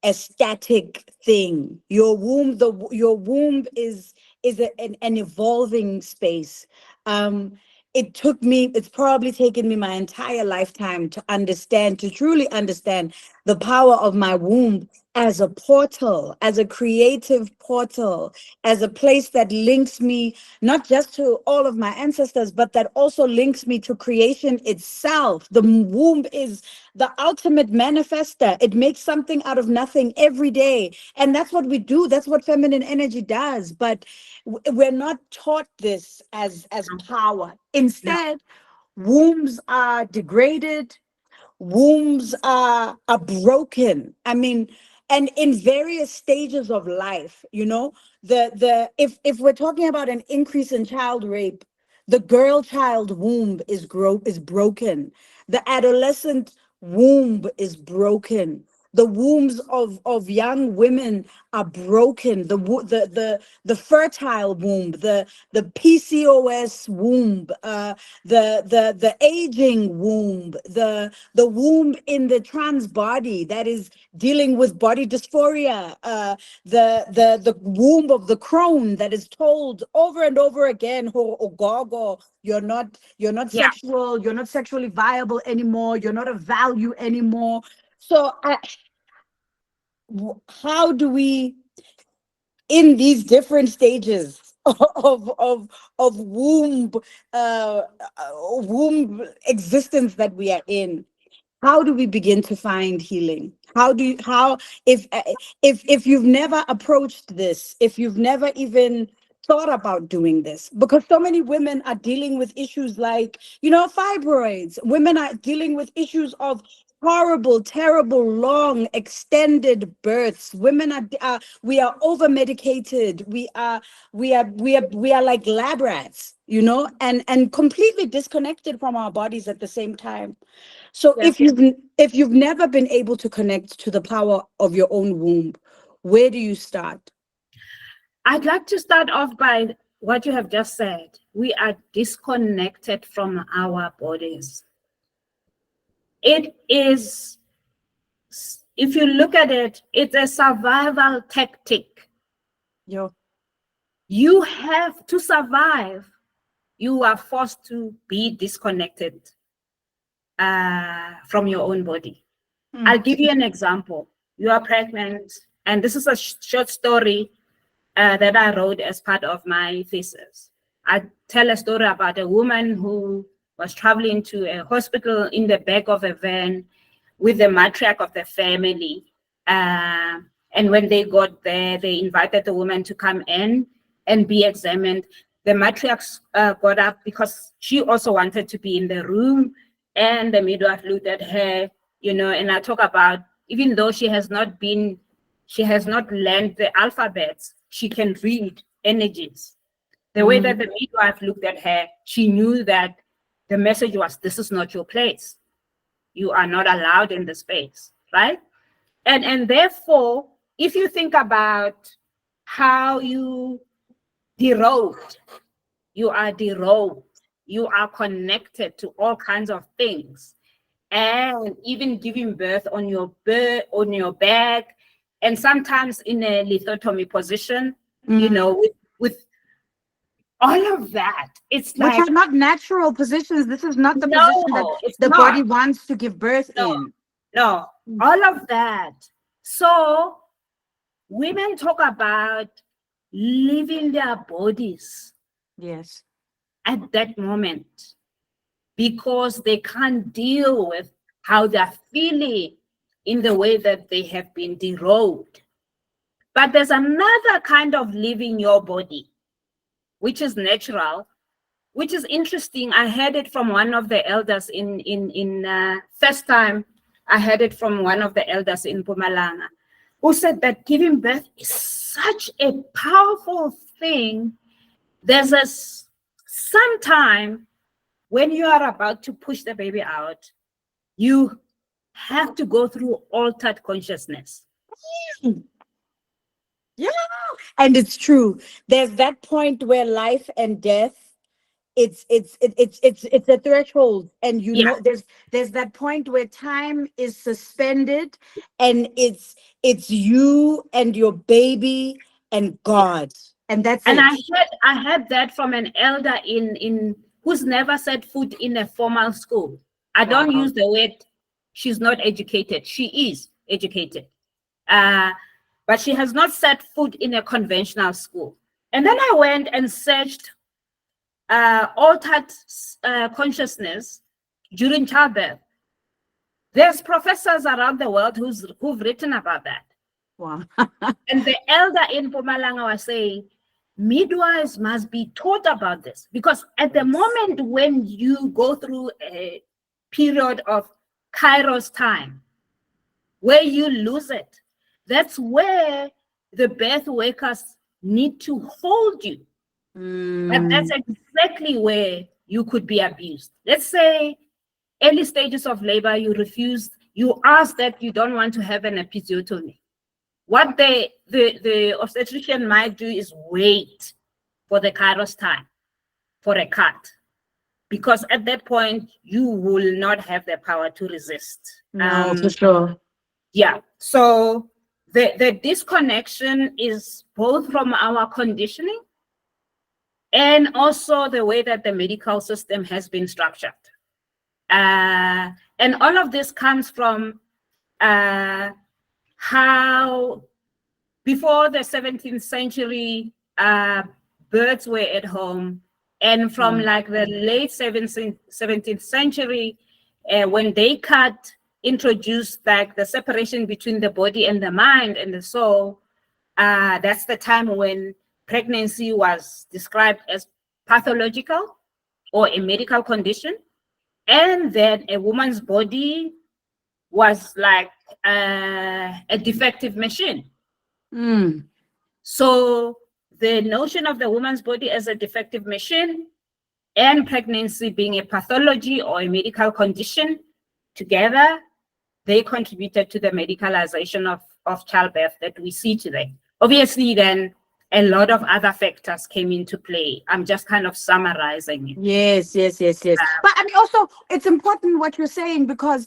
a static thing. Your womb is an evolving space. um it's probably taken me my entire lifetime to understand, to truly understand the power of my womb as a portal, as a creative portal, as a place that links me not just to all of my ancestors, but that also links me to creation itself. The womb is the ultimate manifester. It makes something out of nothing every day. And that's what we do. That's what feminine energy does. But we're not taught this as power. No. Instead, wombs are degraded, wombs are broken. I mean, and in various stages of life, the if we're talking about an increase in child rape, the girl child womb is broken. The adolescent womb is broken. The wombs of young women are broken. The fertile womb, the PCOS womb, the aging womb, the womb in the trans body that is dealing with body dysphoria, the womb of the crone that is told over and over again, "Ho ogogo, you're not Yeah. sexual, you're not sexually viable anymore, you're not of value anymore." So how do we, in these different stages of womb existence that we are in, How do we begin to find healing? How if you've never approached this, if you've never even thought about doing this, because so many women are dealing with issues like, fibroids. Women are dealing with issues of horrible, terrible, long, extended births. Women are we are over medicated. We are like lab rats, and completely disconnected from our bodies at the same time. So Yeah. if you've never been able to connect to the power of your own womb, where do you start? I'd like to start off by what you have just said. We are disconnected from our bodies. It is, if you look at it, it's a survival tactic. Yo. You have to survive. You are forced to be disconnected from your own body. I'll Mm. give you an example. You are pregnant, and this is a short story that I wrote as part of my thesis. I tell a story about a woman who was traveling to a hospital in the back of a van with the matriarch of the family. And when they got there, they invited the woman to come in and be examined. The matriarch got up because she also wanted to be in the room, and the midwife looked at her, and I talk about, even though she has not learned the alphabets, she can read energies. The way that Mm. the midwife looked at her, she knew that the message was, this is not your place. You are not allowed in the space, right? And therefore, if you think about how you derobed, you are derobed, you are connected to all kinds of things, and even giving birth on your back, and sometimes in a lithotomy position, Mm. with all of that. It's Which are like, not natural positions. This is not the position that no, it's the not. body wants to give birth No, in. no, Mm. all of that. So women talk about leaving their bodies Yes. at that moment because they can't deal with how they're feeling in the way that they have been derobed. But there's another kind of leaving your body, which is natural, which is interesting. I heard it from one of the elders in first time. I heard it from one of the elders in Pumalanga, who said that giving birth is such a powerful thing. There's sometime when you are about to push the baby out, you have to go through altered consciousness. Mm. Yeah. And it's true. There's that point where life and death, it's a threshold, and Yeah. there's that point where time is suspended, and it's you and your baby and God, and that's And it. I heard that from an elder in who's never set foot in a formal school. I don't Wow. use the word she's not educated. She is educated. Uh, but she has not set foot in a conventional school. And then I went and searched altered consciousness during childbirth. There's professors around the world who've written about that. Wow. And the elder in Pumalanga was saying, midwives must be taught about this because at the Yes. moment when you go through a period of Kairos time, where you lose it, that's where the birth workers need to hold you. But that's Mm. exactly where you could be abused. Let's say early stages of labor, you ask that you don't want to have an episiotomy. What the obstetrician might do is wait for the Kairos time for a cut, because at that point you will not have the power to resist. No, for sure. Yeah. So the disconnection is both from our conditioning and also the way that the medical system has been structured. And all of this comes from uh, how before the 17th century, birds were at home. And from Mm. like the late 17th century, when they cut introduced like the separation between the body and the mind and the soul, that's the time when pregnancy was described as pathological or a medical condition, and then a woman's body was like a defective machine. Mm. So the notion of the woman's body as a defective machine and pregnancy being a pathology or a medical condition together, they contributed to the medicalization of childbirth that we see today. Obviously, then a lot of other factors came into play. I'm just kind of summarizing it. Yes, yes, yes, yes. But I mean, also, it's important what you're saying, because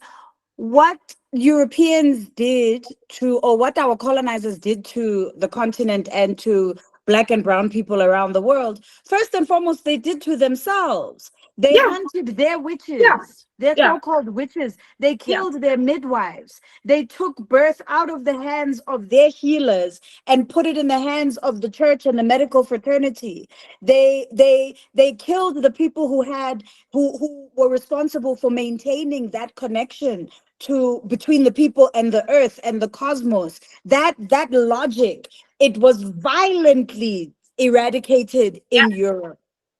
what Europeans did to, or what our colonizers did to the continent and to Black and brown people around the world, first and foremost, they did to themselves. They Yeah, hunted their yeah, witches, their yeah, so-called witches. They yeah, killed their midwives. They took birth out of the hands of their healers and put it in the hands of the church and the medical fraternity. They killed the people who had who were responsible for maintaining that connection to between the people and the earth and the cosmos. That logic, it was violently eradicated yeah, in Europe,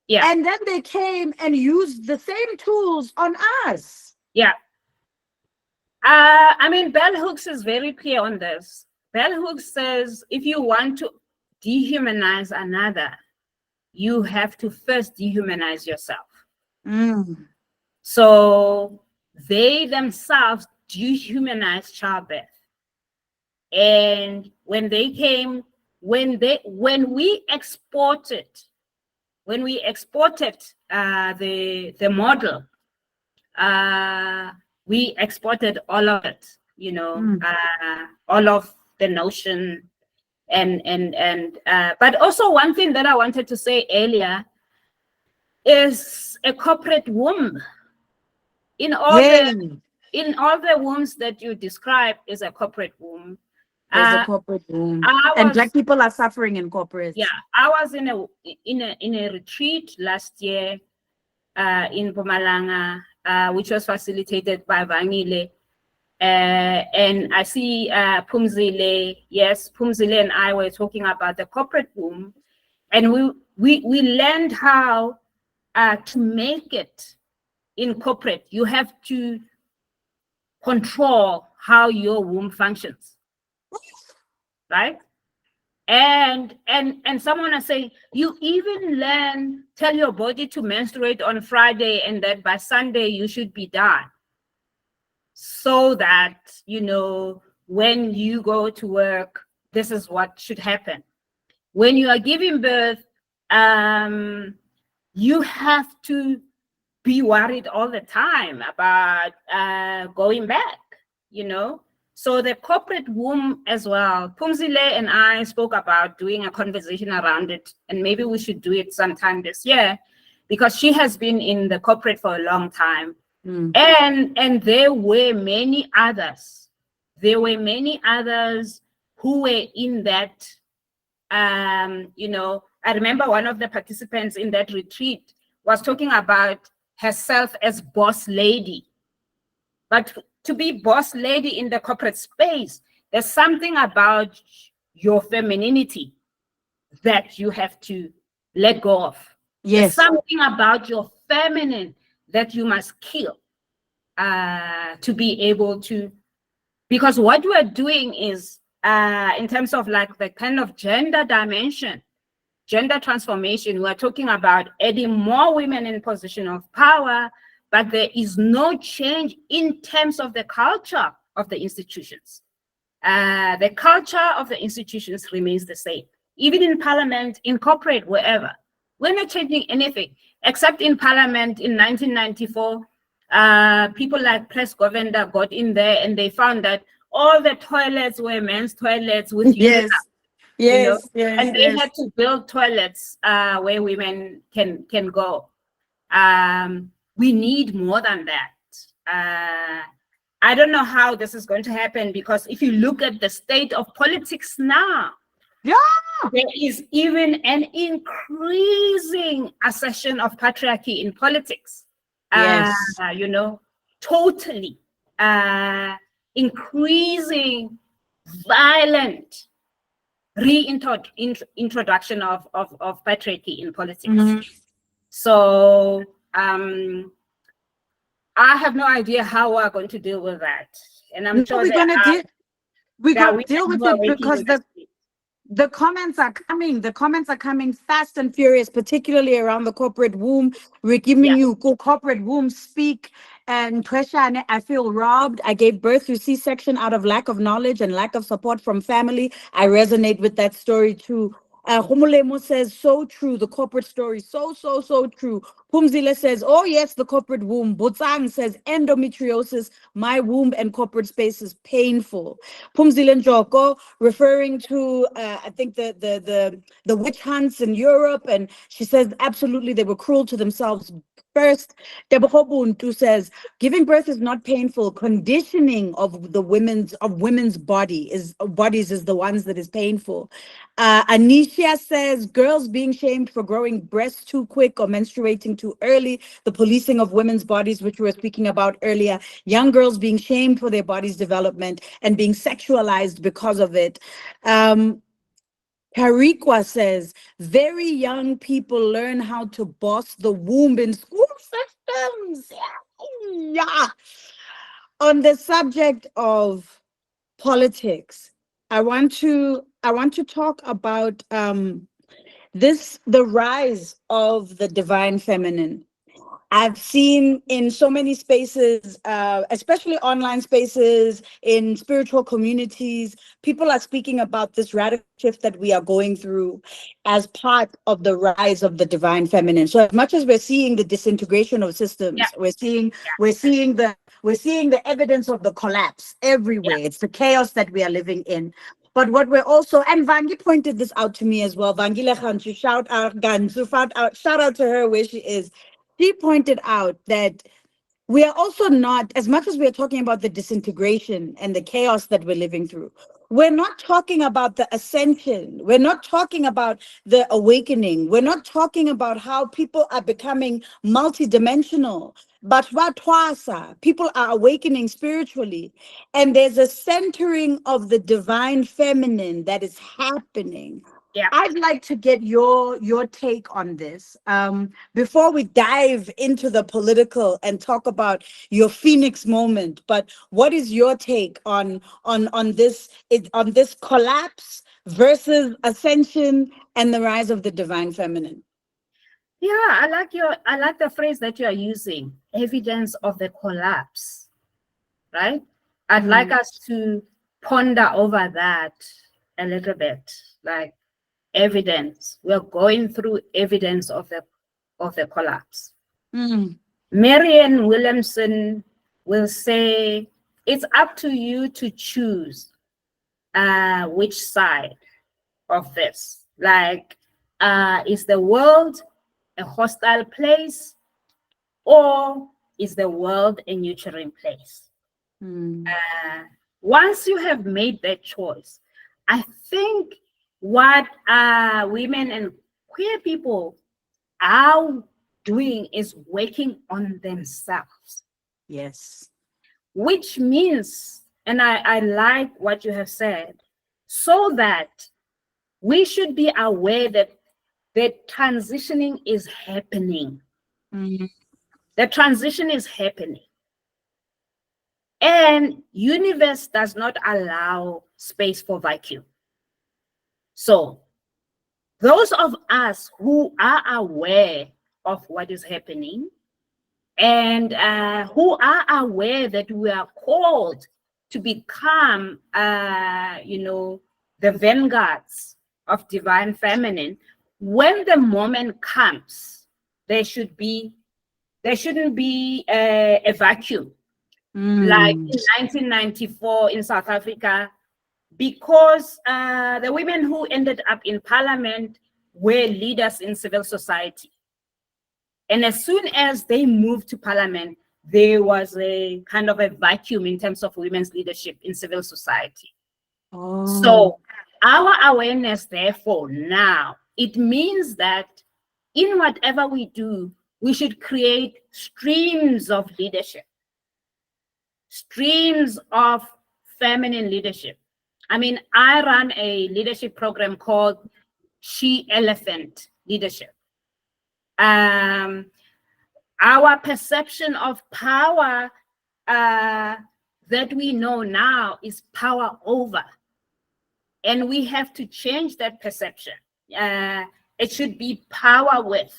yeah, and then they came and used the same tools on us. yeah. I mean, Bell Hooks is very clear on this. Bell Hooks says if you want to dehumanize another, you have to first dehumanize yourself. Mm. So they themselves dehumanized childbirth. And when they came, when we exported the model, uh, we exported all of it, Mm. all of the notion and but also one thing that I wanted to say earlier is a corporate womb in all the Hey, in all the wombs that you describe is a corporate womb. there's a Uh, corporate boom, I and Black was people are suffering in yeah, corporates. I was in a retreat last year in Pumalanga, which was facilitated by Vangile. And I see Pumzile. Yes, Pumzile and I were talking about the corporate womb, and we learned how to make it in corporate. You have to control how your womb functions, right? And someone is saying you even tell your body to menstruate on Friday and that by Sunday you should be done, so that when you go to work, this is what should happen. When you are giving birth, you have to be worried all the time about going back, you know. So the corporate womb as well. Pumzile and I spoke about doing a conversation around it, and maybe we should do it sometime this year, because she has been in the corporate for a long time. Mm. And there were many others. There were many others who were in that. I remember one of the participants in that retreat was talking about herself as boss lady. But to be boss lady in the corporate space, there's something about your femininity that you have to let go of. There's Yes, something about your feminine that you must kill to be able to, because what you are doing is, in terms of like the kind of gender dimension, gender transformation, we're talking about adding more women in position of power, but there is no change in terms of the culture of the institutions. The culture of the institutions remains the same, even in parliament, in corporate, wherever. We're not changing anything, except in parliament in 1994. People like Press Govender got in there and they found that all the toilets were men's toilets with urinals, yes, you know, yes, yes, and they yes. had to build toilets where women can go. We need more than that. I don't know how this is going to happen, because if you look at the state of politics now, Yeah. there is even an increasing assertion of patriarchy in politics. Uh, Yes. you know, totally. increasing violent reintroduction of patriarchy in politics. Mhm. So I have no idea how we're going to deal with that. And I'm No, sure we're gonna deal. We there are got to women deal with who are it waiting because in the street. the comments are coming. The comments are coming fast and furious, particularly around the corporate womb. We're Yeah, giving you corporate womb speak. And Twesha, I feel robbed. I gave birth through C-section out of lack of knowledge and lack of support from family. I resonate with that story too. Humulemo says, so true. The corporate story, so true. Pumzile says, oh yes, the corporate womb. Botsang says, endometriosis, my womb and corporate space is painful. Pumzile Njoko, referring to, I think the witch hunts in Europe, and she says absolutely they were cruel to themselves first. Tebogo Buntu says giving birth is not painful. Conditioning of women's bodies is the ones that is painful. Anisha says girls being shamed for growing breasts too quick or menstruating too early. The policing of women's bodies, which we were speaking about earlier. Young girls being shamed for their body's development and being sexualized because of it. Tariqua says very young people learn how to boss the womb in school systems. Yeah. On the subject of politics, I want to talk about the rise of the divine feminine. I've seen in so many spaces, especially online spaces, in spiritual communities, people are speaking about this radical shift that we are going through as part of the rise of the divine feminine. So as much as we're seeing the disintegration of yeah, systems, we're seeing the evidence of the collapse yeah. everywhere. It's the chaos that we are living in. But what we're also, and Vangi pointed this out to me as well. Vangi Lekhantu, shout out to her where she is. She pointed out that we are also not, as much as we are talking about the disintegration and the chaos that we're living through, we're not talking about the ascension. We're not talking about the awakening. We're not talking about how people are becoming multidimensional. But watwasa, people are awakening spiritually. And there's a centering of the divine feminine that is happening. Yeah. I'd like to get your take on this before we dive into the political and talk about your Phoenix moment. But what is your take on this collapse versus ascension and the rise of the divine feminine? Yeah, I like the phrase that you are using, evidence of the collapse, right? I'd like Mm, us to ponder over that a little bit, like evidence. We're going through evidence of the collapse. mm, Marianne Williamson will say it's up to you to choose which side of this. Like, is the world a hostile place or is the world a nurturing place? mm, Uh, Once you have made that choice, I think what women and queer people are doing is working on themselves, yes. which means, and I like what you have said, so that we should be aware that the transitioning is happening. Mm, The transition is happening. And universe does not allow space for vacuum. So those of us who are aware of what is happening and who are aware that we are called to become, the vanguards of divine feminine, when the moment comes, there should be there shouldn't be a vacuum like mm. in 1994 in South Africa, because the women who ended up in parliament were leaders in civil society. And as soon as they moved to parliament, there was a kind of a vacuum in terms of women's leadership in civil society. Oh. So our awareness, therefore, now, it means that in whatever we do, we should create streams of leadership. streams of feminine leadership. I mean, I run a leadership program called She Elephant Leadership. Um, our perception of power uh, that we know now is power over, and we have to change that perception. Uh, it should be power with.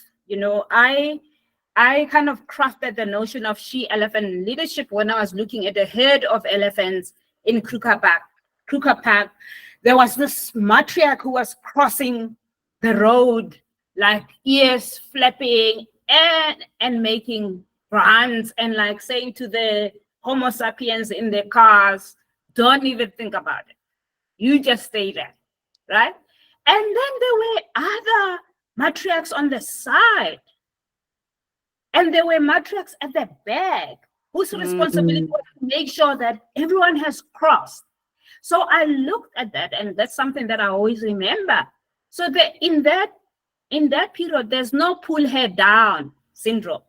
I kind of crafted the notion of she elephant leadership when I was looking at the herd of elephants in Kruger Park. Kruger Park, there was this matriarch who was crossing the road, like ears flapping and making runs and like saying to the Homo sapiens in their cars, don't even think about it. You just stay there, right? And then there were other matriarchs on the side, and there were matriarchs at the back whose responsibility Mm. was to make sure that everyone has crossed. So I looked at that, and that's something that I always remember. So that in that period, there's no pull head down syndrome.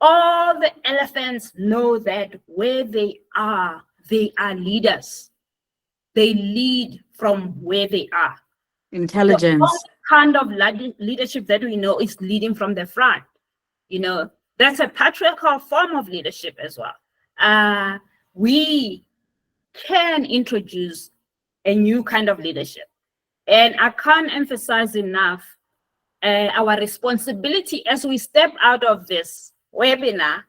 All the elephants know that where they are leaders. They lead from where they are. The Intelligence. only kind of leadership that we know is leading from the front. That's a patriarchal form of leadership as well. We can introduce a new kind of leadership. And I can't emphasize enough our responsibility as we step out of this webinar.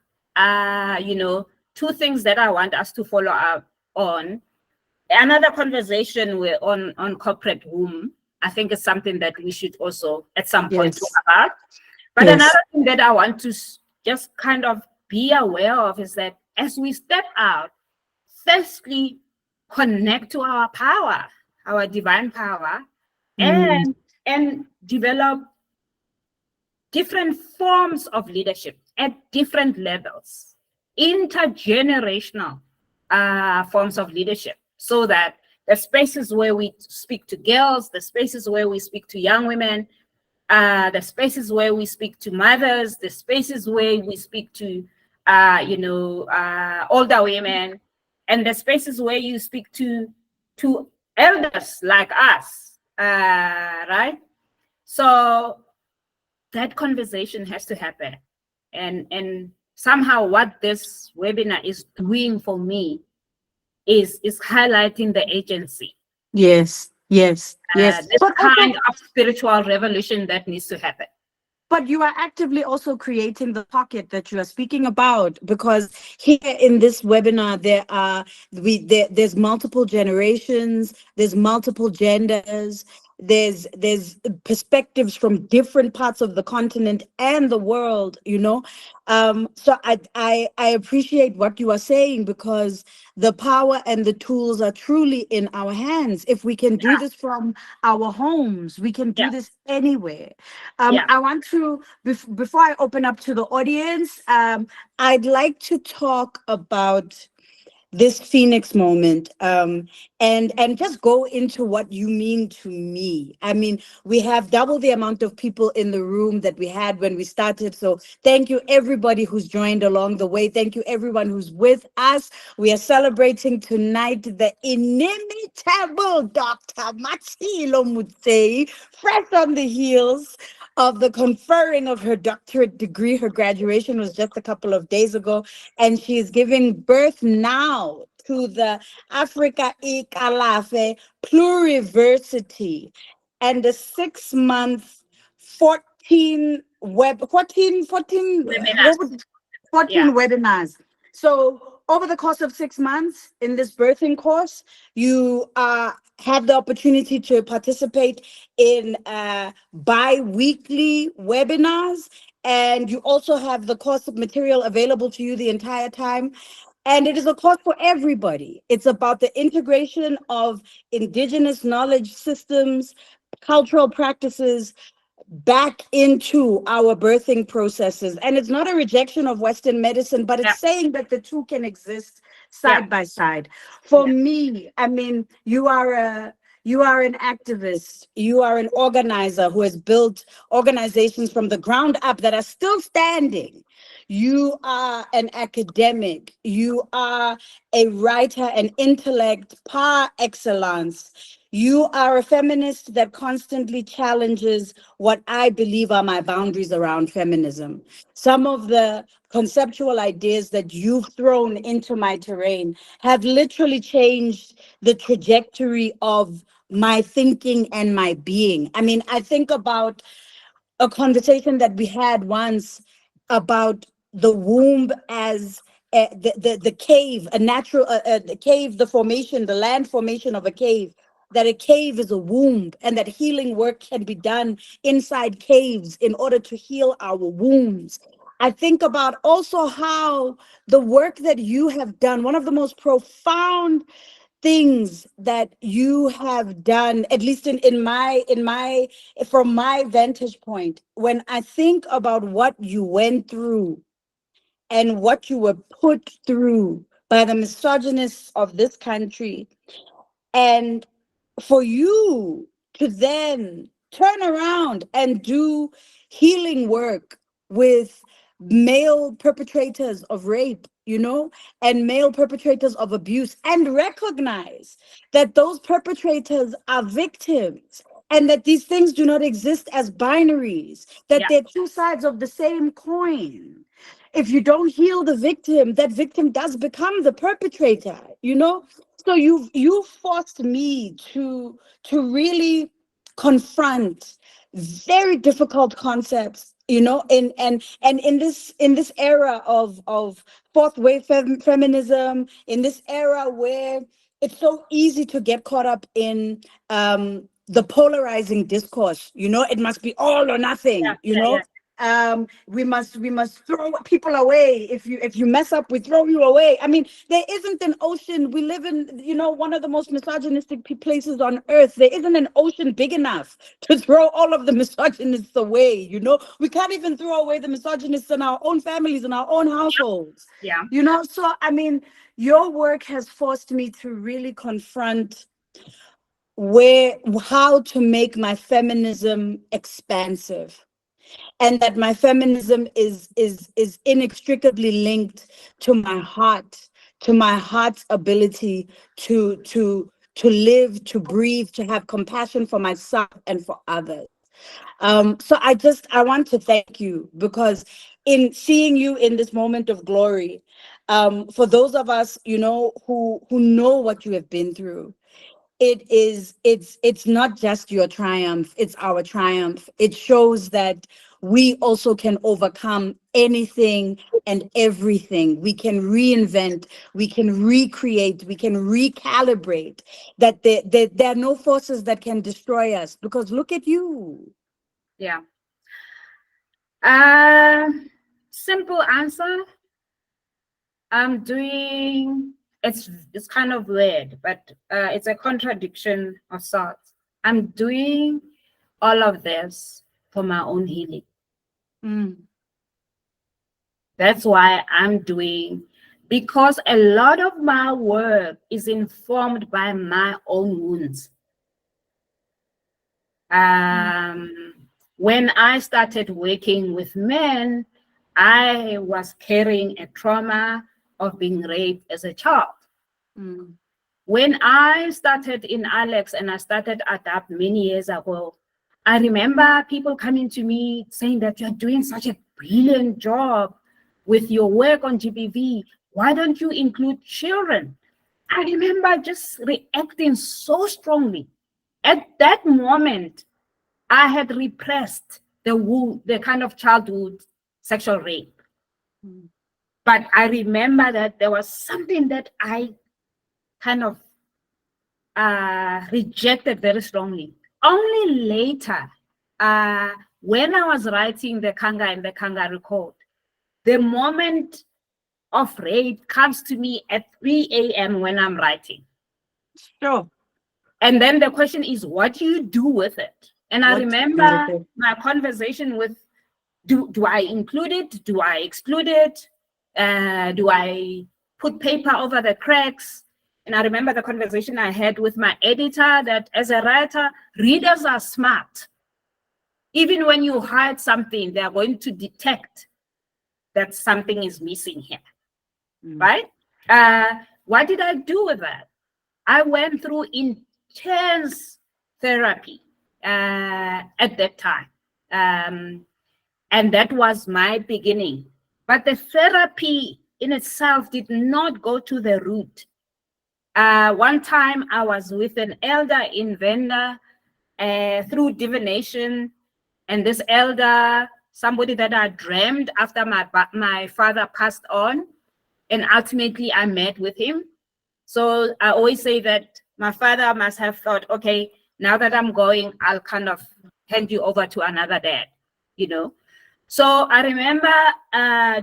Two things that I want us to follow up on. Another conversation on corporate womb. I think is something that we should also at some point talk Yes. about. But Yes. another thing that I want to just kind of be aware of is that as we step out, firstly, connect to our power, our divine power, Mm. and develop different forms of leadership at different levels, intergenerational forms of leadership, so that the spaces where we speak to girls, the spaces where we speak to young women, the spaces where we speak to mothers, the spaces where we speak to, older women, and the spaces where you speak to elders like us, right? So that conversation has to happen, and somehow what this webinar is doing for me is highlighting the agency, Yes. Yes. Yes. this But kind also, of spiritual revolution that needs to happen. but you are actively also creating the pocket that you are speaking about, because here in this webinar there's multiple generations, there's multiple genders, there's perspectives from different parts of the continent and the world, so I appreciate what you are saying, because the power and the tools are truly in our hands. If we can do this from our homes, we can do Yeah, this anywhere. yeah, I want to, before I open up to the audience, I'd like to talk about this Phoenix moment, and just go into what you mean to me. I mean, we have double the amount of people in the room that we had when we started. So thank you everybody who's joined along the way. Thank you everyone who's with us. We are celebrating tonight the inimitable Dr. Mmatshilo Motsei, fresh on the heels of the conferring of her doctorate degree. Her graduation was just a couple of days ago, and she is giving birth now to the Africa Ikalafe Pluriversity, and the 6 month 14 webinars. 14 Yeah, webinars. So over the course of 6 months in this birthing course, you have the opportunity to participate in bi-weekly webinars, and you also have the course of material available to you the entire time. And it is a course for everybody. It's about the integration of indigenous knowledge systems, cultural practices, back into our birthing processes. And it's not a rejection of Western medicine, but it's yeah, saying that the two can exist yeah, side by side. For yeah, me, I mean, you are an activist, you are an organizer who has built organizations from the ground up that are still standing. You are an academic. You are a writer, an intellect par excellence. You are a feminist that constantly challenges what I believe are my boundaries around feminism. Some of the conceptual ideas that you've thrown into my terrain have literally changed the trajectory of my thinking and my being. I mean, I think about a conversation that we had once about the womb as the cave, a natural the cave, the formation, the land formation of a cave, that a cave is a womb and that healing work can be done inside caves in order to heal our wombs. I think about also how the work that you have done, one of the most profound things that you have done, at least in my from my vantage point, when I think about what you went through and what you were put through by the misogynists of this country, and for you to then turn around and do healing work with male perpetrators of rape, and male perpetrators of abuse, and recognize that those perpetrators are victims and that these things do not exist as binaries, that Yeah, they're two sides of the same coin. If you don't heal the victim, that victim does become the perpetrator, so you forced me to really confront very difficult concepts, and in this era of fourth wave feminism, in this era where it's so easy to get caught up in the polarizing discourse. It must be all or yeah, nothing. yeah, yeah, We must throw people away. If you mess up, we throw you away. I mean, there isn't an ocean. We live in, one of the most misogynistic places on earth. There isn't an ocean big enough to throw all of the misogynists away. We can't even throw away the misogynists in our own families, in our own households. yeah, So I mean, your work has forced me to really confront where how to make my feminism expansive, and that my feminism is inextricably linked to my heart, to my heart's ability to live, to breathe, to have compassion for myself and for others. So I want to thank you, because in seeing you in this moment of glory, for those of us, who know what you have been through, it's not just your triumph, it's our triumph. It shows that we also can overcome anything and everything. We can reinvent, we can recreate, we can recalibrate, that there are no forces that can destroy us, because look at you. yeah. Uh, Simple answer. I'm doing. It's kind of weird, but it's a contradiction of sorts. I'm doing all of this for my own healing. Mm, That's why I'm doing, because a lot of my work is informed by my own wounds. mm, Um, when I started working with men, I was carrying a trauma of being raped as a child. mm, When I started in Alex and I started Adapt many years ago, I remember people coming to me saying that you're doing such a brilliant job with your work on GBV. Why don't you include children? I remember just reacting so strongly. At that moment, I had repressed the kind of childhood sexual rape. mm, But I remember that there was something that I kind of rejected very strongly. Only later, uh, when I was writing the Kanga and the Kangaroo Code, the moment of rape comes to me at 3 a.m. when I'm writing. sure. And then the question is, what do you do with it? And I What to do with remember it? my conversation with, do I include it? Do I exclude it? Do I put paper over the cracks? And I remember the conversation I had with my editor that as a writer, readers are smart. Even when you hide something, they are going to detect. that something is missing here, Mm. right? What did I do with that? I went through intense therapy at that time. And that was my beginning. But the therapy in itself did not go to the root. One time I was with an elder in Venda through divination, and this elder, somebody that I dreamed after my father passed on, and ultimately I met with him. So I always say that my father must have thought, okay, now that I'm going, I'll kind of hand you over to another dad, you know. So I remember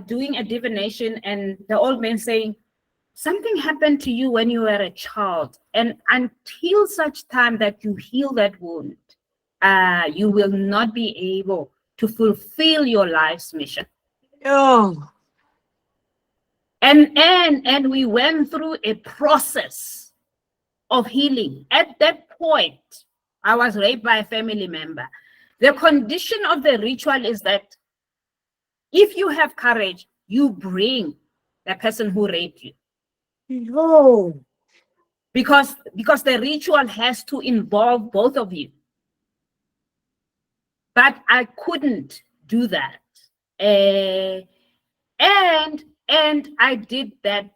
doing a divination and the old man saying, something happened to you when you were a child. And until such time that you heal that wound, you will not be able to fulfill your life's mission. Oh, And we went through a process of healing. At that point, I was raped by a family member. The condition of the ritual is that if you have courage, you bring the person who raped you. no. Because the ritual has to involve both of you. But I couldn't do that. Uh, and I did that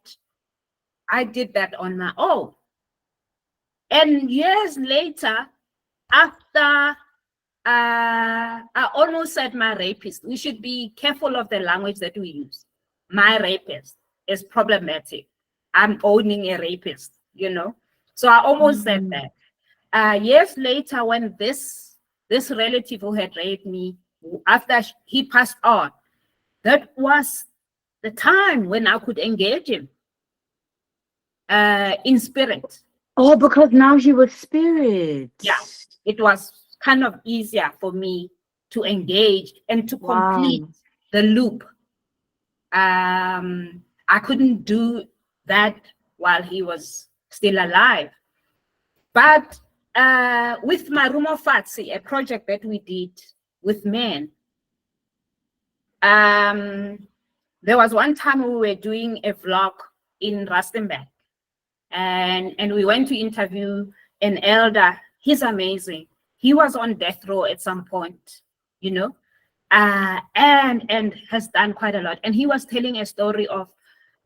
on my own. And years later, after I almost said my rapist. We should be careful of the language that we use. My rapist is problematic. I'm owning a rapist, you know. So I almost said Mm. that. Years later, when this relative who had raped me, after he passed on, that was the time when I could engage him in spirit. Oh, because now he was spirit. Yeah, it was kind of easier for me to engage and to complete Wow. the loop. I couldn't do that while he was still alive. But with Marumo Fatsi, a project that we did with men, um, there was one time we were doing a vlog in Rustenburg, and we went to interview an elder. He's amazing. He was on death row at some point, you know, and has done quite a lot. And he was telling a story of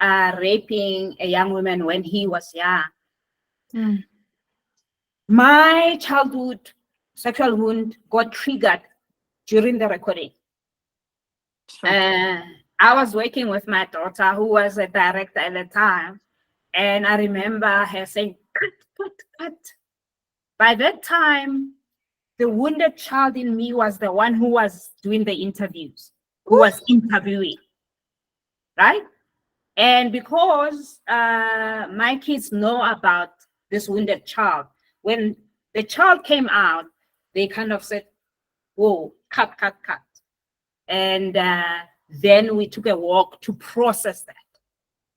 raping a young woman when he was young. Mm. My childhood sexual wound got triggered during the recording. Sure. Uh, I was working with my daughter, who was a director at the time, and I remember her saying, "Cut, cut, cut." By that time, the wounded child in me was the one who was doing the interviews, who was interviewing, right? And because my kids know about this wounded child, when the child came out, they kind of said, whoa, cut, cut, cut. And then we took a walk to process that.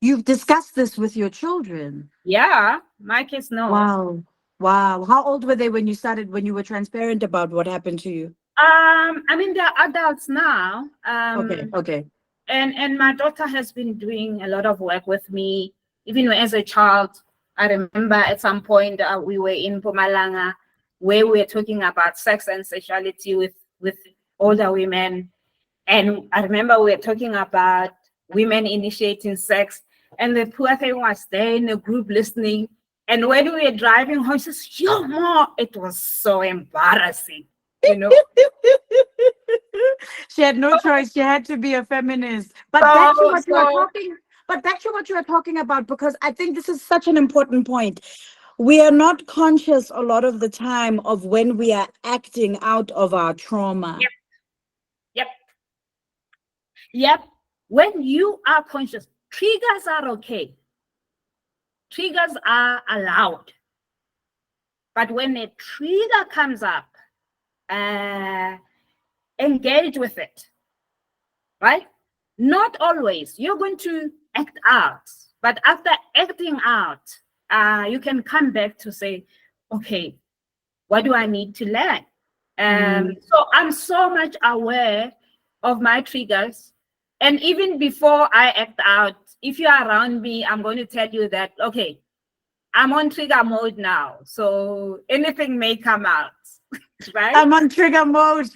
You've discussed this with your children. Yeah, my kids know. Wow. Wow. How old were they when you started, when you were transparent about what happened to you? I mean, they're adults now. Okay. Okay. And my daughter has been doing a lot of work with me, even as a child. I remember at some point we were in Pumalanga where we were talking about sex and sexuality with older women. And I remember we were talking about women initiating sex, and the poor thing was there in a group listening. And when we were driving home, she says, Yo, Ma, it was so embarrassing, you know. She had no choice. She had to be a feminist. But back to So, what you are so talking. But back to what you are talking about, because I think this is such an important point. We are not conscious a lot of the time of when we are acting out of our trauma. yep, yep, yep. When you are conscious, triggers are okay. Triggers are allowed. But when a trigger comes up, uh, engage with it, right? Not always. You're going to act out, but after acting out, you can come back to say, okay, what do I need to learn? Mm. So I'm so much aware of my triggers. And even before I act out, if you're around me, I'm going to tell you that, okay, I'm on trigger mode now. So anything may come out, right? I'm on trigger mode.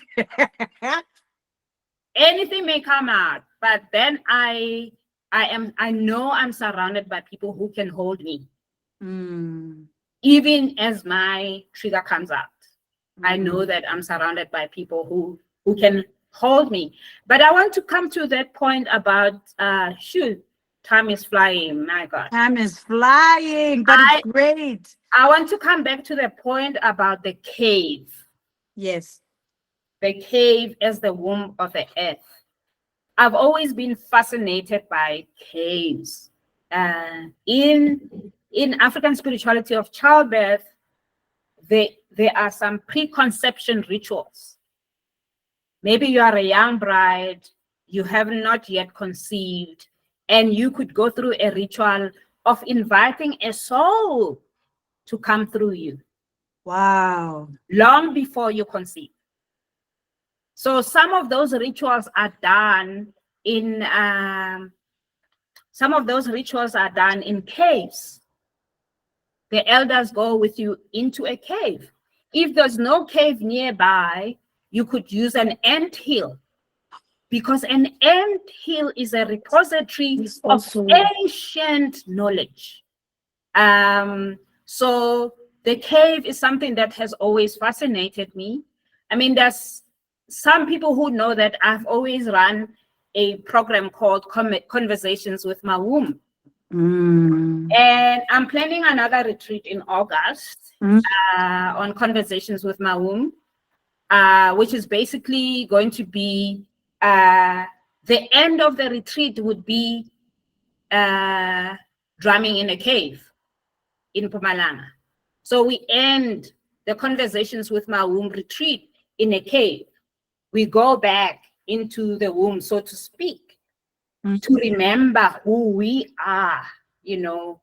Anything may come out, but then I know I'm surrounded by people who can hold me, Mm, even as my trigger comes out. I know mm. that I'm surrounded by people who can hold me. But I want to come to that point about shoot, time is flying. My God, Time is flying, but it's I great. I want to come back to the point about the cave. Yes. The cave as the womb of the earth. I've always been fascinated by caves. In African spirituality of childbirth, there are some preconception rituals. Maybe you are a young bride, you have not yet conceived, and you could go through a ritual of inviting a soul to come through you Wow. long before you conceive. So some of those rituals are done in caves. The elders go with you into a cave. If there's no cave nearby, you could use an ant hill, because an ant hill is a repository This of also. ancient knowledge. So the cave is something that has always fascinated me. I mean, there's some people who know that I've always run a program called Conversations with My Womb. Mm. And I'm planning another retreat in August Mm. on Conversations with My Womb, which is basically going to be the end of the retreat would be drumming in a cave in Pumalanga. So we end the Conversations with My Womb retreat in a cave. We go back into the womb, so to speak, Mm. to remember who we are, you know,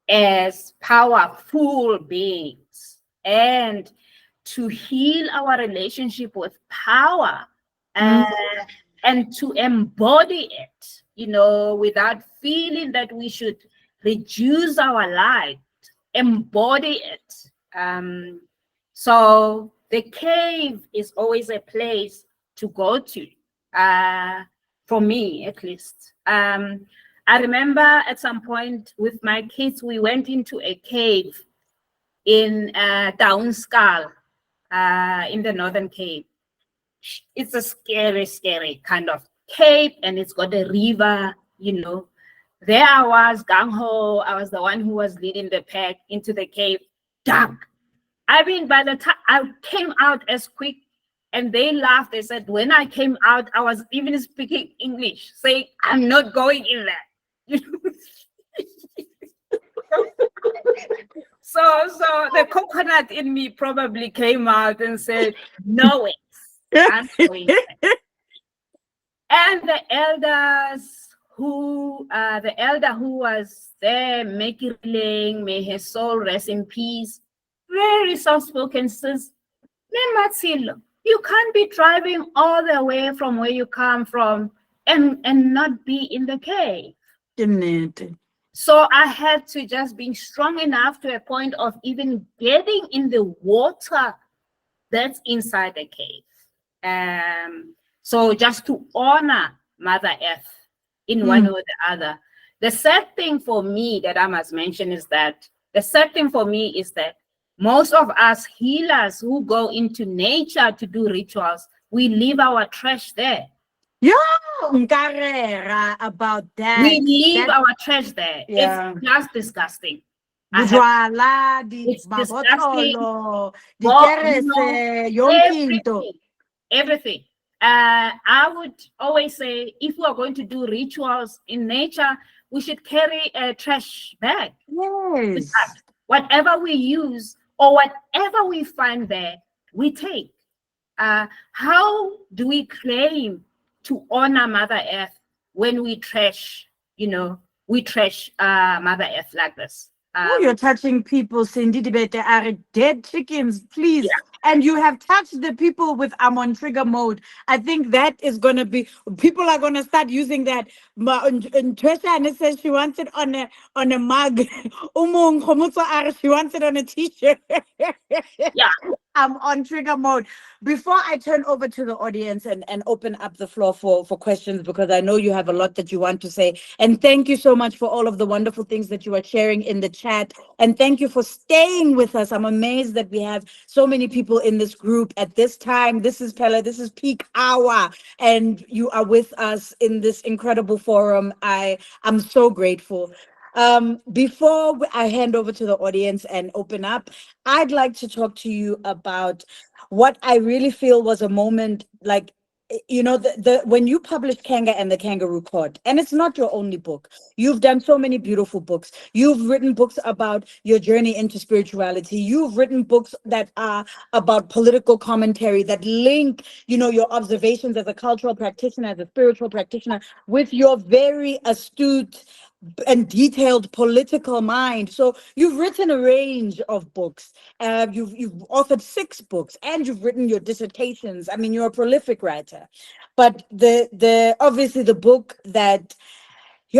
as powerful beings, and to heal our relationship with power, uh, Mm. and to embody it, you know, without feeling that we should reduce our light, embody it. So the cave is always a place to go to, for me at least. I remember at some point with my kids, we went into a cave in Downskull, in the Northern Cape. It's a scary, scary kind of cave, and it's got a river, you know. There I was, gung ho. I was the one who was leading the pack into the cave. Dark. I mean, by the time I came out as quick, and they laughed. They said, when I came out, I was even speaking English, saying, I'm not going in there. You know? So the coconut in me probably came out and said, no way, I'm going there. And the elder who was there, Mekirileng, may his soul rest in peace, very soft-spoken, says, Mmatshilo, you can't be driving all the way from where you come from and not be in the cave. So I had to just be strong enough to a point of even getting in the water that's inside the cave. So just to honor Mother Earth in one Mm. or the other. The sad thing for me that I must mention is that most of us healers who go into nature to do rituals, we leave our trash there. Yeah, Nkarera about We that. leave That our trash there. It's yeah. just disgusting. I have Bujwala, di It's disgusting. mabotolo, di Well, you know, kerese, yonkinto. everything, everything. I would always say, if we are going to do rituals in nature, we should carry a trash bag with us. Yes. Whatever we use or whatever we find there, we take. How do we claim to honor Mother Earth when we trash, Mother Earth like this? Oh, you're touching people, Cindy Dibete are dead chickens. Please. And you have touched the people with I'm on trigger mode. I think that is going to be, people are going to start using that. And Trisha says she wants it on a mug. Umong Khomotso are, she wants it on a t-shirt. Yeah. I'm on trigger mode. Before I turn over to the audience and open up the floor for questions, because I know you have a lot that you want to say. And thank you so much for all of the wonderful things that you are sharing in the chat. And thank you for staying with us. I'm amazed that we have so many people in this group at this time. This is Pella, this is peak hour, and you are with us in this incredible forum. I'm so grateful. Before I hand over to the audience and open up, I'd like to talk to you about what I really feel was a moment like, the when you published Kanga and the Kangaroo Court, and it's not your only book. You've done so many beautiful books. You've written books about your journey into spirituality. You've written books that are about political commentary that link, your observations as a cultural practitioner, as a spiritual practitioner, with your very astute and detailed political mind. So you've written a range of books. You've authored 6 books, and you've written your dissertations. I mean, you're a prolific writer. But the obviously the book that is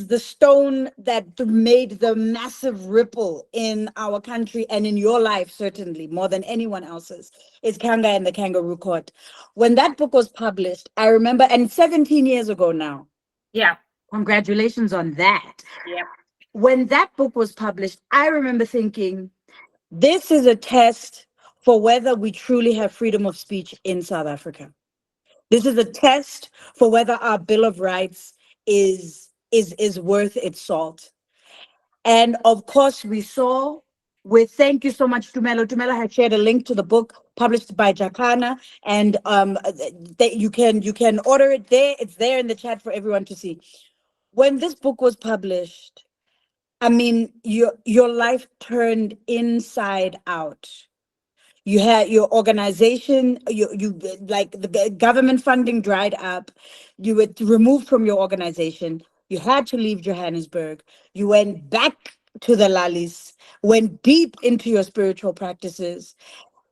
the stone that made the massive ripple in our country and in your life, certainly more than anyone else's, is Kanga and the Kangaroo Court. When that book was published, I remember, and 17 years ago now. Yeah. Congratulations on that. Yeah. When that book was published, I remember thinking, this is a test for whether we truly have freedom of speech in South Africa. This is a test for whether our Bill of Rights is worth its salt. And of course, we saw with, thank you so much, Tumelo. Tumelo had shared a link to the book published by Jakana, and you can order it there. It's there in the chat for everyone to see. When this book was published, I mean, your life turned inside out. You had your organization, you like the government funding dried up. You were removed from your organization. You had to leave Johannesburg. You went back to the Lalis, went deep into your spiritual practices,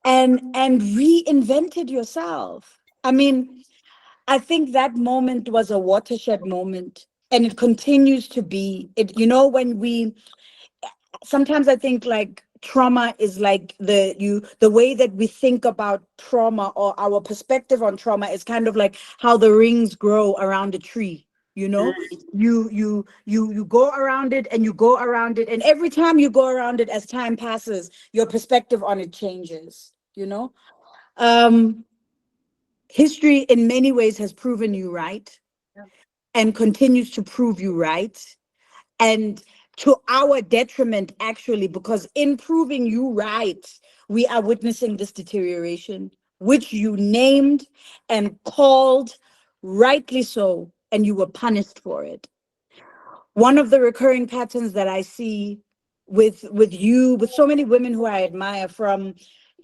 and reinvented yourself. I mean, I think that moment was a watershed moment, and it continues to be. When we sometimes I think like trauma is like the way that we think about trauma, or our perspective on trauma, is kind of like how the rings grow around a tree. You go around it, and you go around it, and every time you go around it, as time passes, your perspective on it changes. um History in many ways has proven you right, and continues to prove you right, and to our detriment, actually, because in proving you right, we are witnessing this deterioration, which you named and called, rightly so, and you were punished for it. One of the recurring patterns that I see with you, with so many women who I admire, from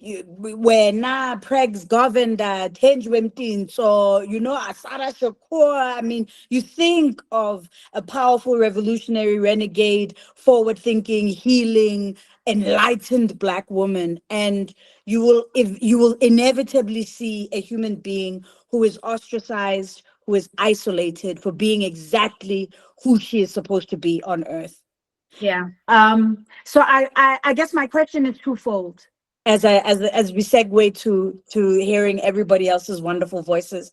you, where na Pregs Govenda, Tenj Wemtin, so Asara Shakur. I mean, you think of a powerful revolutionary, renegade, forward-thinking, healing, enlightened Black woman, and you will inevitably see a human being who is ostracized, who is isolated for being exactly who she is supposed to be on earth. Yeah. So I guess my question is twofold. As we segue to hearing everybody else's wonderful voices,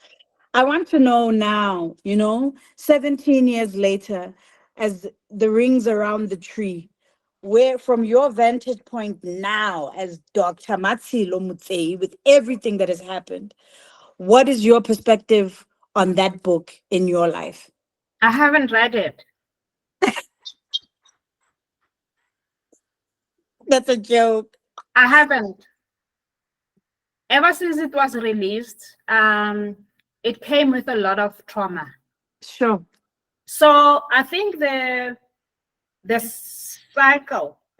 I want to know now, 17 years later, as the rings around the tree, where, from your vantage point now as Dr. Mmatshilo Motsei, with everything that has happened, what is your perspective on that book in your life? I haven't read it. That's a joke. I haven't. Ever since it was released, it came with a lot of trauma. Sure. So I think the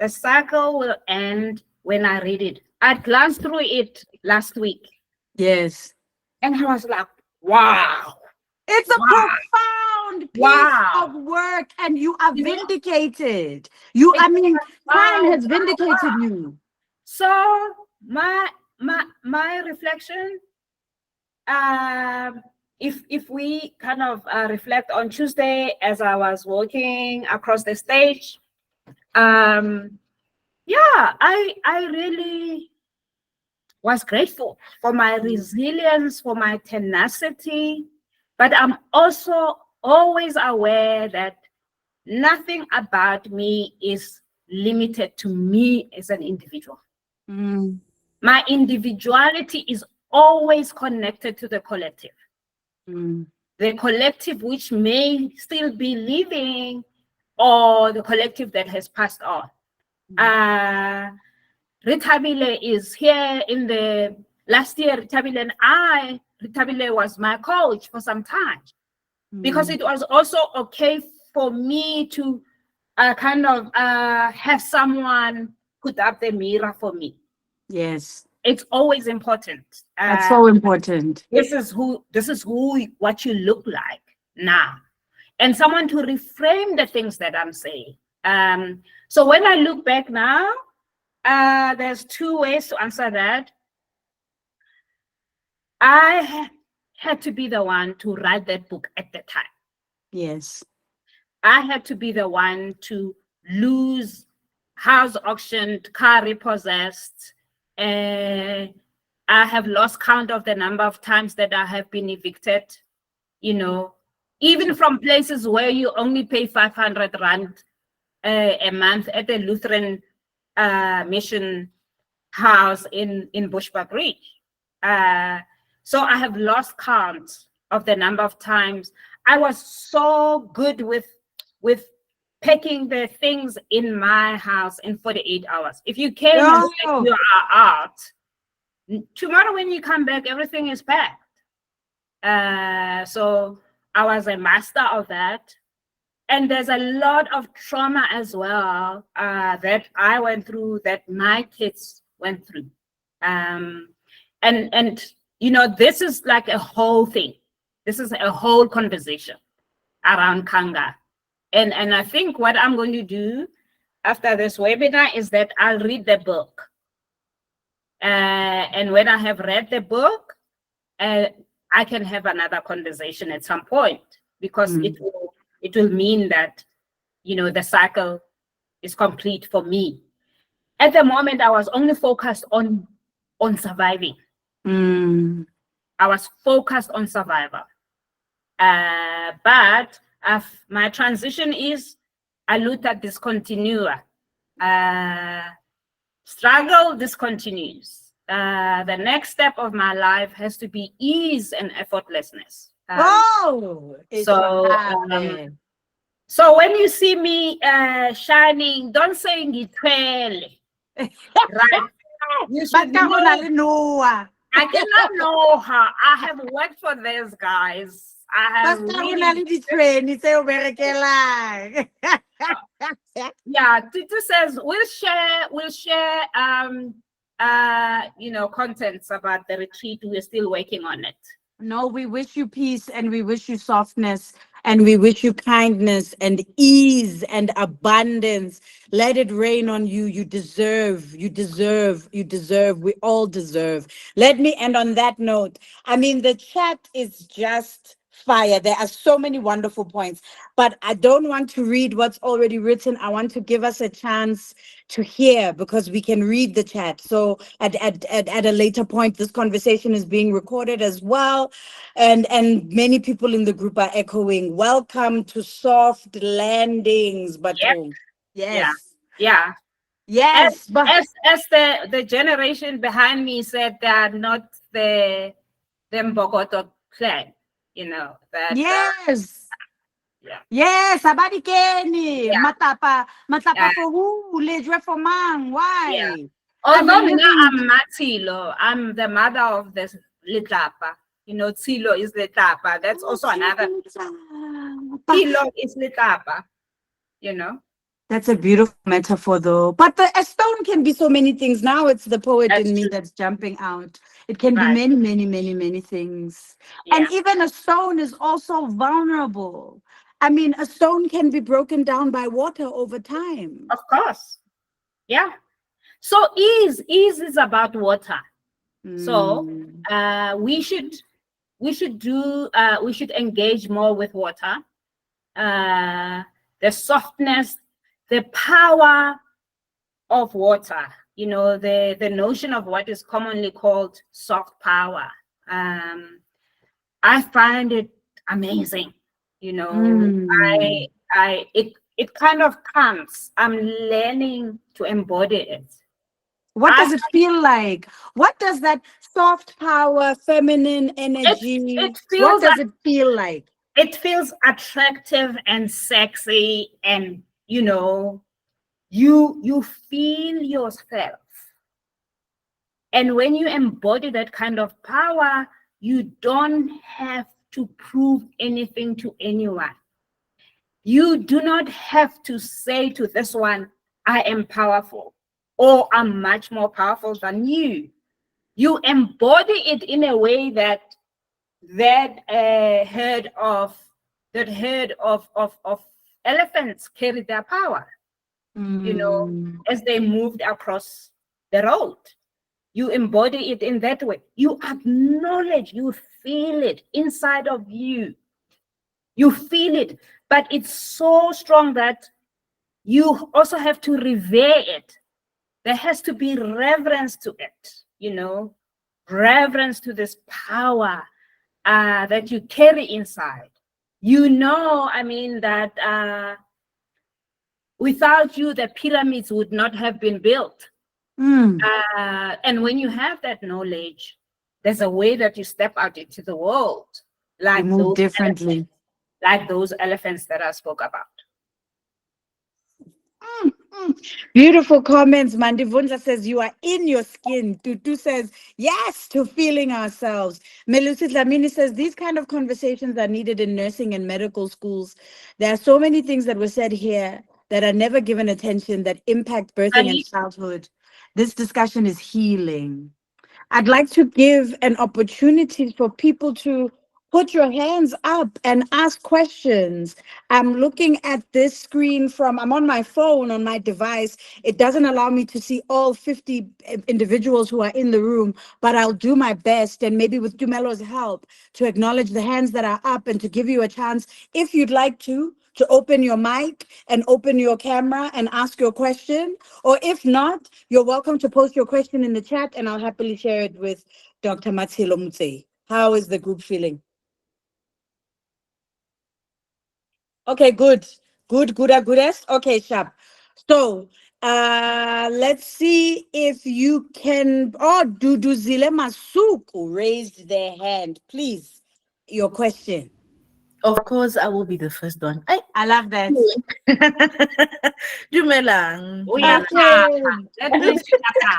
cycle will end when I read it. I glanced through it last week, Yes. and I was like, wow, It's a wow, profound piece wow. of work, and you are You know, vindicated. it's I mean, time wow, has vindicated wow. you. So my reflection, um, if we kind of reflect on Tuesday as I was walking across the stage, um, yeah, I really was grateful for my Mm. resilience, for my tenacity, but I'm also always aware that nothing about me is limited to me as an individual. Mm. My individuality is always connected to Mm. the collective which may still be living, or the collective that has passed on. Mm. Uh, Ritabile is here in the last year. Ritabile was my coach for some time, because Mm. it was also okay for me to kind of have someone put up the mirror for me. Yes, It's always important. that's so important. This is who what you look like now, and someone to reframe the things that I'm saying. So when I look back now, there's two ways to answer that. I had to be the one to write that book at the time. Yes. I had to be the one to lose house auctioned, car repossessed. Uh, I have lost count of the number of times that I have been evicted, you know, even from places where you only pay 500 Rand a month at the Lutheran mission house in Bushbuckridge. Uh, so I have lost count of the number of times I was so good with packing the things in my house in 48 hours. If you came and said Oh, you are out, tomorrow when you come back, everything is packed. So I was a master of that. And there's a lot of trauma as well that I went through, that my kids went through. Um, and this is like a whole thing. This is a whole conversation around Kanga. And I think what I'm going to do after this webinar is that I'll read the book. And when I have read the book, uh, I can have another conversation at some point, because mm. it will mean that the cycle is complete for me. At the moment, I was only focused on surviving. Mm. I was focused on survival. But my transition is a luta discontinua. Uh, Struggle discontinues. The next step of my life has to be ease and effortlessness. Oh, it's So um, Rahabe. so when you see me shining, don't say ngithwele, right? You should Basta go na know le Noah. I cannot know her. I have worked for these guys. I have Basta go na really, le di-train tse o berekelang. yeah. Tutu says we'll share contents about the retreat. We're still working on it. No, we wish you peace and we wish you softness and we wish you kindness and ease and abundance. Let it rain on you. You deserve, you deserve, you deserve. We all deserve. Let me end on that note. I mean, the chat is just fire. There are so many wonderful points, but I don't want to read what's already written. I want to give us a chance to hear because we can read the chat. So at a later point, this conversation is being recorded as well. And many people in the group are echoing, welcome to soft landings, Yep. Batung. Yeah. Yes. Yeah. As Yes, but as the generation behind me said, they are not the Mbokoto clan. That yes. yeah. Yes, Abadikeni, Yeah. Matapa Yeah. for who? Ledre for man. Yeah. Why? I'm a Although now living. I'm Mmatshilo, I'm the mother of the Litlapa. Tsilo is Litlapa. That's Oh, also another. but Tilo is Litlapa, you know. that's a beautiful metaphor, though. But a stone can be so many things. Now it's the poet That's in me true. that's jumping out. It can be Right. many, many, many, many things. And Yeah. even a stone is also vulnerable. I mean, a stone can be broken down by water over time. Of course. Yeah. So ease is about water. So Mm. we should engage more with water. The softness, the power of water. The notion of what is commonly called soft power. Um, I find it amazing. You know, I Mm. it kind of comes. I'm learning to embody it. What I does it feel like? What does that soft power, feminine it energy, it what feels does it feel like? it feels attractive and sexy, and you feel yourself. And when you embody that kind of power, you don't have to prove anything to anyone. You do not have to say to this one, I am powerful, or I'm much more powerful than you. You embody it in a way that herd of elephants carried their power, Mm. as they moved across the road. You embody it in that way. You acknowledge, you feel it inside of you. You feel it, but it's so strong that you also have to revere it. There has to be reverence to it, reverence to this power that you carry inside. I mean, that without you, the pyramids would not have been built. Mm. And when you have that knowledge, there's a way that you step out into the world, You like move those elephants, differently. like those elephants that I spoke about. Mm, mm. Beautiful comments. Mandivunza says you are in your skin. Tutu says yes to feeling ourselves. Melusi Dlamini says these kind of conversations are needed in nursing and medical schools. There are so many things that were said here that are never given attention that impact birthing and childhood. This discussion is healing. I'd like to give an opportunity for people to put your hands up and ask questions. I'm looking at this screen I'm on my phone, on my device. It doesn't allow me to see all 50 individuals who are in the room, but I'll do my best, and maybe with Dumelo's help, to acknowledge the hands that are up and to give you a chance, if you'd like to open your mic and open your camera and ask your question. Or if not, you're welcome to post your question in the chat and I'll happily share it with Dr. Mmatshilo Motsei. How is the group feeling? Okay, good. Goodest. Okay, sharp. So let's see if you can. Oh, Duduzile Masuku raised their hand. Please, your question. Of course, I will be the first one. I I love that. Dumelang, Uyapha. Okay. That means uyapha.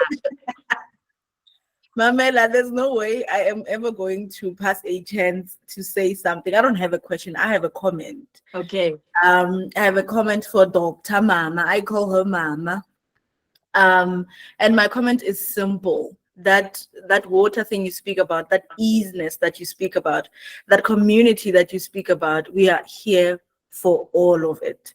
Mamela, there's no way I am ever going to pass a chance to say something. I don't have a question. I have a comment. Okay. I have a comment for Dr. Mama. I call her Mama. And my comment is simple. That water thing you speak about, that easiness that you speak about, that community that you speak about, we are here for all of it.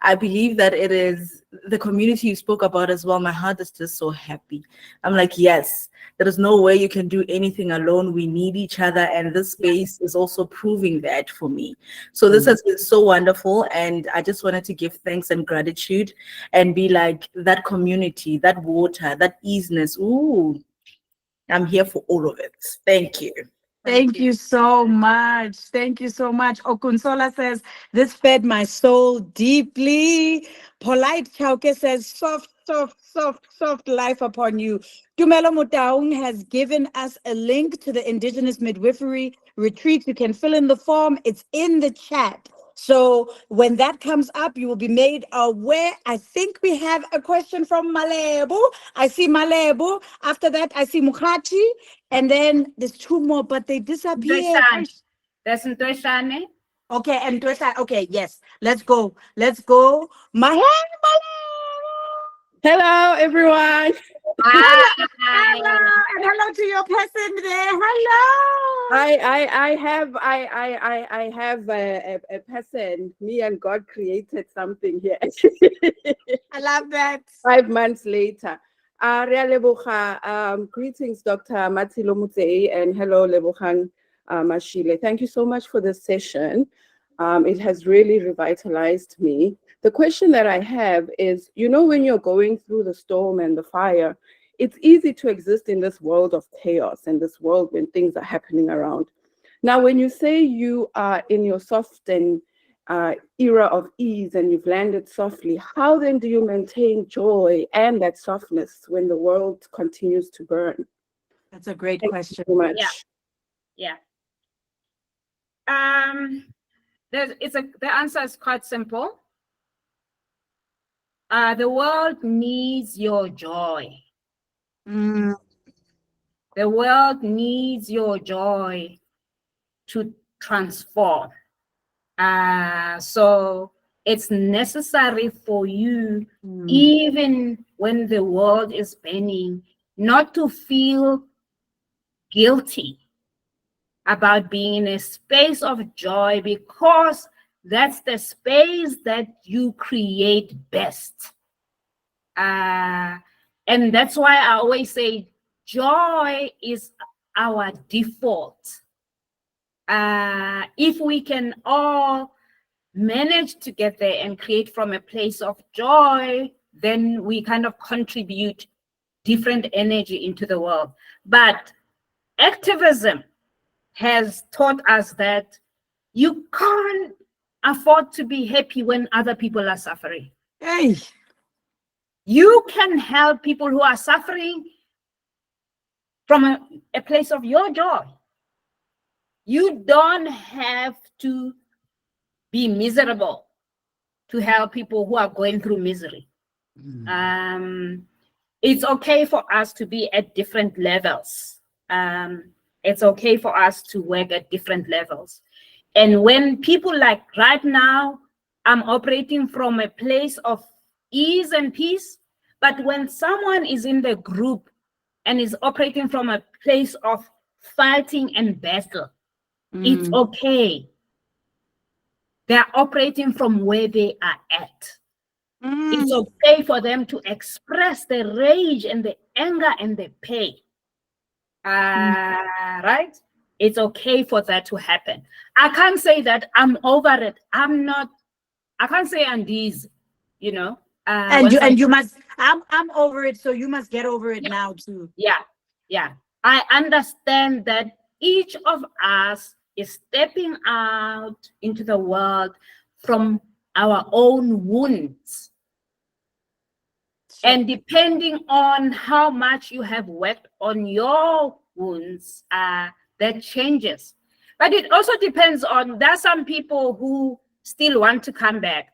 I believe that it is the community you spoke about as well. My heart is just so happy. I'm like, yes, there is no way you can do anything alone. We need each other. And this space is also proving that for me. So this has been so wonderful. And I just wanted to give thanks and gratitude and be like that community, that water, that easiness. Ooh, I'm here for all of it. Thank you. Thank you so much. Thank you so much. Okunsola says, this fed my soul deeply. Polite Chauke says, soft life upon you. Tumelo Mutaung has given us a link to the Indigenous Midwifery Retreat. You can fill in the form, it's in the chat. So when that comes up, you will be made aware. I think we have a question from Malebo. I see Malebo. After that, I see Mukhachi. And then there's two more, but they disappeared. Ntweshane. There's Ntweshane. Okay, and Twisa. Okay, yes. Let's go. Let's go. My Hello, everyone. hello, Hi. hello, and hello to your person there. Hello. I have a person. Me and God created something here. I love that. 5 months later. Re a leboga. Greetings, Dr. Mmatshilo Motsei, and hello, Lebogang Mashile. Thank you so much for this session. It has really revitalized me. The question that I have is, when you're going through the storm and the fire, it's easy to exist in this world of chaos and this world when things are happening around. Now, when you say you are in your soft and era of ease and you've landed softly, how then do you maintain joy and that softness when the world continues to burn? That's a great Thank you question. so Yeah, much. yeah. Um, the answer is quite simple. The world needs your joy. Mm, The world needs your joy to transform. So it's necessary for you, mm, even when the world is burning, not to feel guilty about being in a space of joy, because that's the space that you create best. Uh, and that's why I always say joy is our default. If we can all manage to get there and create from a place of joy, then we kind of contribute different energy into the world. But activism has taught us that you can't afford to be happy when other people are suffering. hey. You can help people who are suffering from a place of your joy. You don't have to be miserable to help people who are going through misery. Um, it's okay for us to be at different levels. It's okay for us to work at different levels. And when people, like right now, I'm operating from a place of ease and peace. But when someone is in the group and is operating from a place of fighting and battle, it's Mm, okay. They're operating from where they are at. It's mm, okay for them to express the rage and the anger and the pain. mm. Right? It's okay for that to happen. I can't say that I'm over it. I can't say I'm these, you know. And When some you must. I'm over it, so you must get over it Yeah, now too. yeah, yeah. I understand that each of us is stepping out into the world from our own wounds. Sure. And depending on how much you have worked on your wounds, that changes. But it also depends on, there are some people who still want to come back.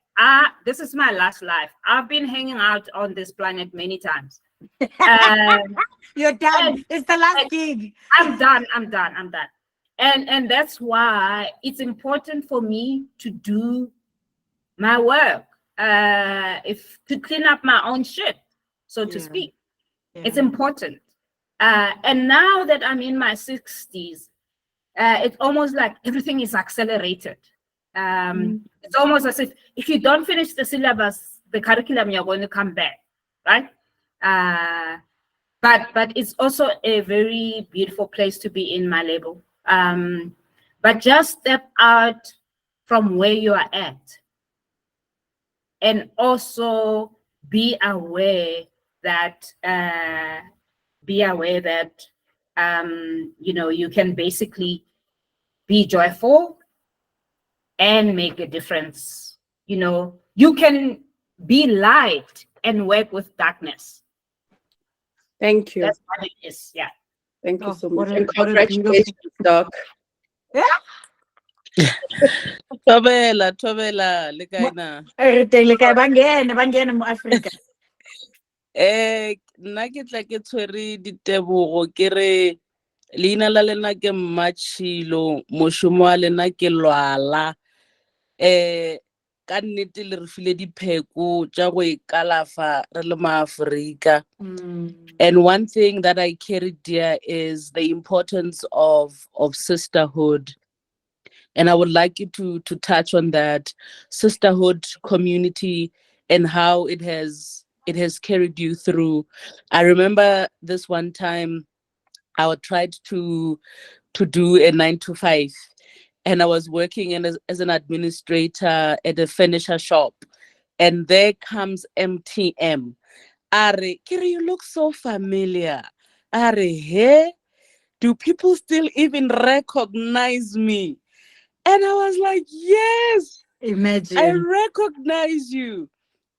This is my last life. I've been hanging out on this planet many times. Um, You're done. and, It's the last and gig. I'm done. And that's why it's important for me to do my work, if to clean up my own shit, so to Yeah. speak. It's Yeah. important. And now that I'm in my 60s, it's almost like everything is accelerated. Mm, It's almost as if you don't finish the syllabus, the curriculum, you're going to come back, right? Uh, but it's also a very beautiful place to be in, my label. But just step out from where you are at, and also be aware that you can basically be joyful and make a difference. You can be light and work with darkness. Thank you. That's what it is. Yeah. Thank you oh, so much. And what a beautiful. congratulations, Doc. Yeah. Thobela, le kae na? Re teng le kae? Bangene mo Africa. Nna ke tla ke tshwere ditebogo ke re leina la lena ke Mmatshilo, mošomo wa lena ke lwala. Ka nnete le re file dipheko tša go ikalafa re le maAforika. Mm, And one thing that I carry dear is the importance of sisterhood. And I would like you to touch on that sisterhood community and how it has it has carried you through. I remember this one time I tried to do a 9 to 5, and I was working as an administrator at a furniture shop, and there comes MTM. Are, Kiri, you look so familiar. Are, hey, do people still even recognize me? And I was like, yes, I Imagine. recognize you.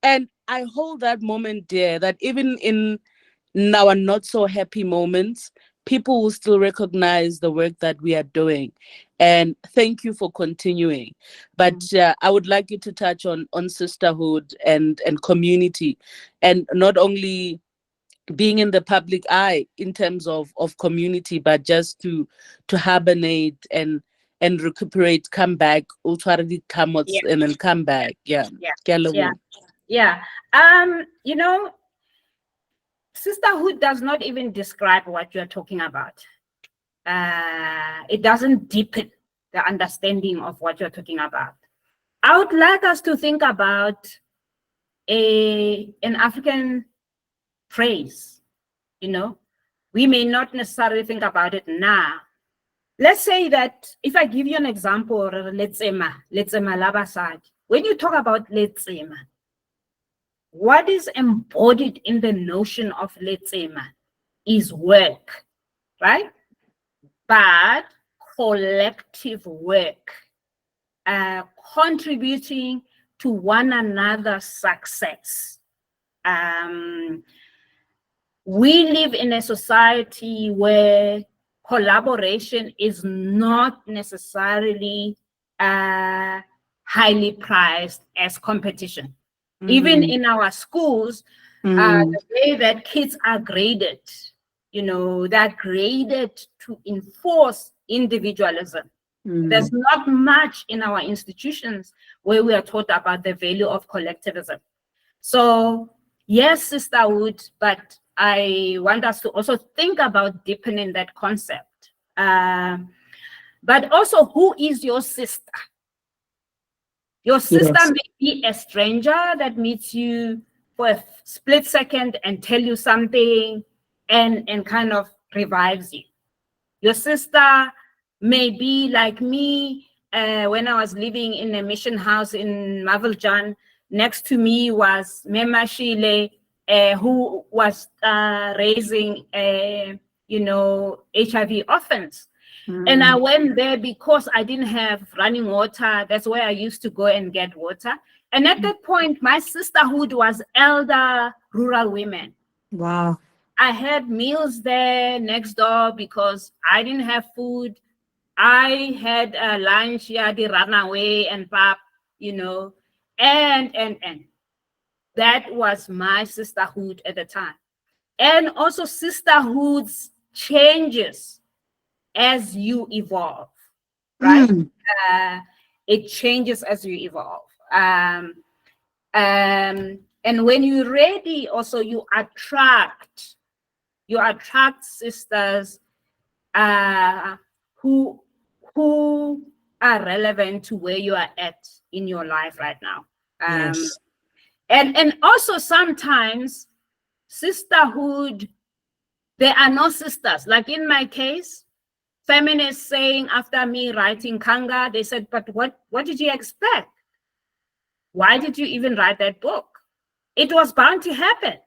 And I hold that moment dear, that even in our not so happy moments, people will still recognize the work that we are doing. And thank you for continuing. But I would like you to touch on sisterhood and community, and not only being in the public eye in terms of community, but just to hibernate and recuperate, come back, ultimately come out Yeah, and then come back. Yeah. yeah, Ke a yeah, leboha. yeah. You know, sisterhood does not even describe what you're talking about. It doesn't deepen the understanding of what you're talking about. I would like us to think about an African phrase. You know, we may not necessarily think about it now. Let's say that if I give you an example, letsema labasadi. When you talk about letsema, what is embodied in the notion of letsema is work, right? But collective work, contributing to one another's success. We live in a society where collaboration is not necessarily highly prized as competition. Even in our schools, the way that kids are graded, they're graded to enforce individualism. There's not much in our institutions where we are taught about the value of collectivism. So, yes, sisterhood, but I want us to also think about deepening that concept. But also, who is your sister? Your sister Yes. may be a stranger that meets you for a split second and tell you something and kind of revives you. Your sister may be like me. When I was living in a mission house in Maveljan, next to me was Mashile, who was raising, HIV orphans. And I went there because I didn't have running water. That's where I used to go and get water. And at that point, my sisterhood was elder rural women. Wow. I had meals there next door because I didn't have food. I had lunch, yeah, the runaway and pap, and that was my sisterhood at the time. And also sisterhoods changes as you evolve, right? It changes as you evolve. And when you're ready, also you attract sisters who are relevant to where you are at in your life right now. Yes. And also sometimes sisterhood, there are no sisters. Like in my case, feminists saying after me writing Kanga, they said, but what did you expect? Why did you even write that book? It was bound to happen.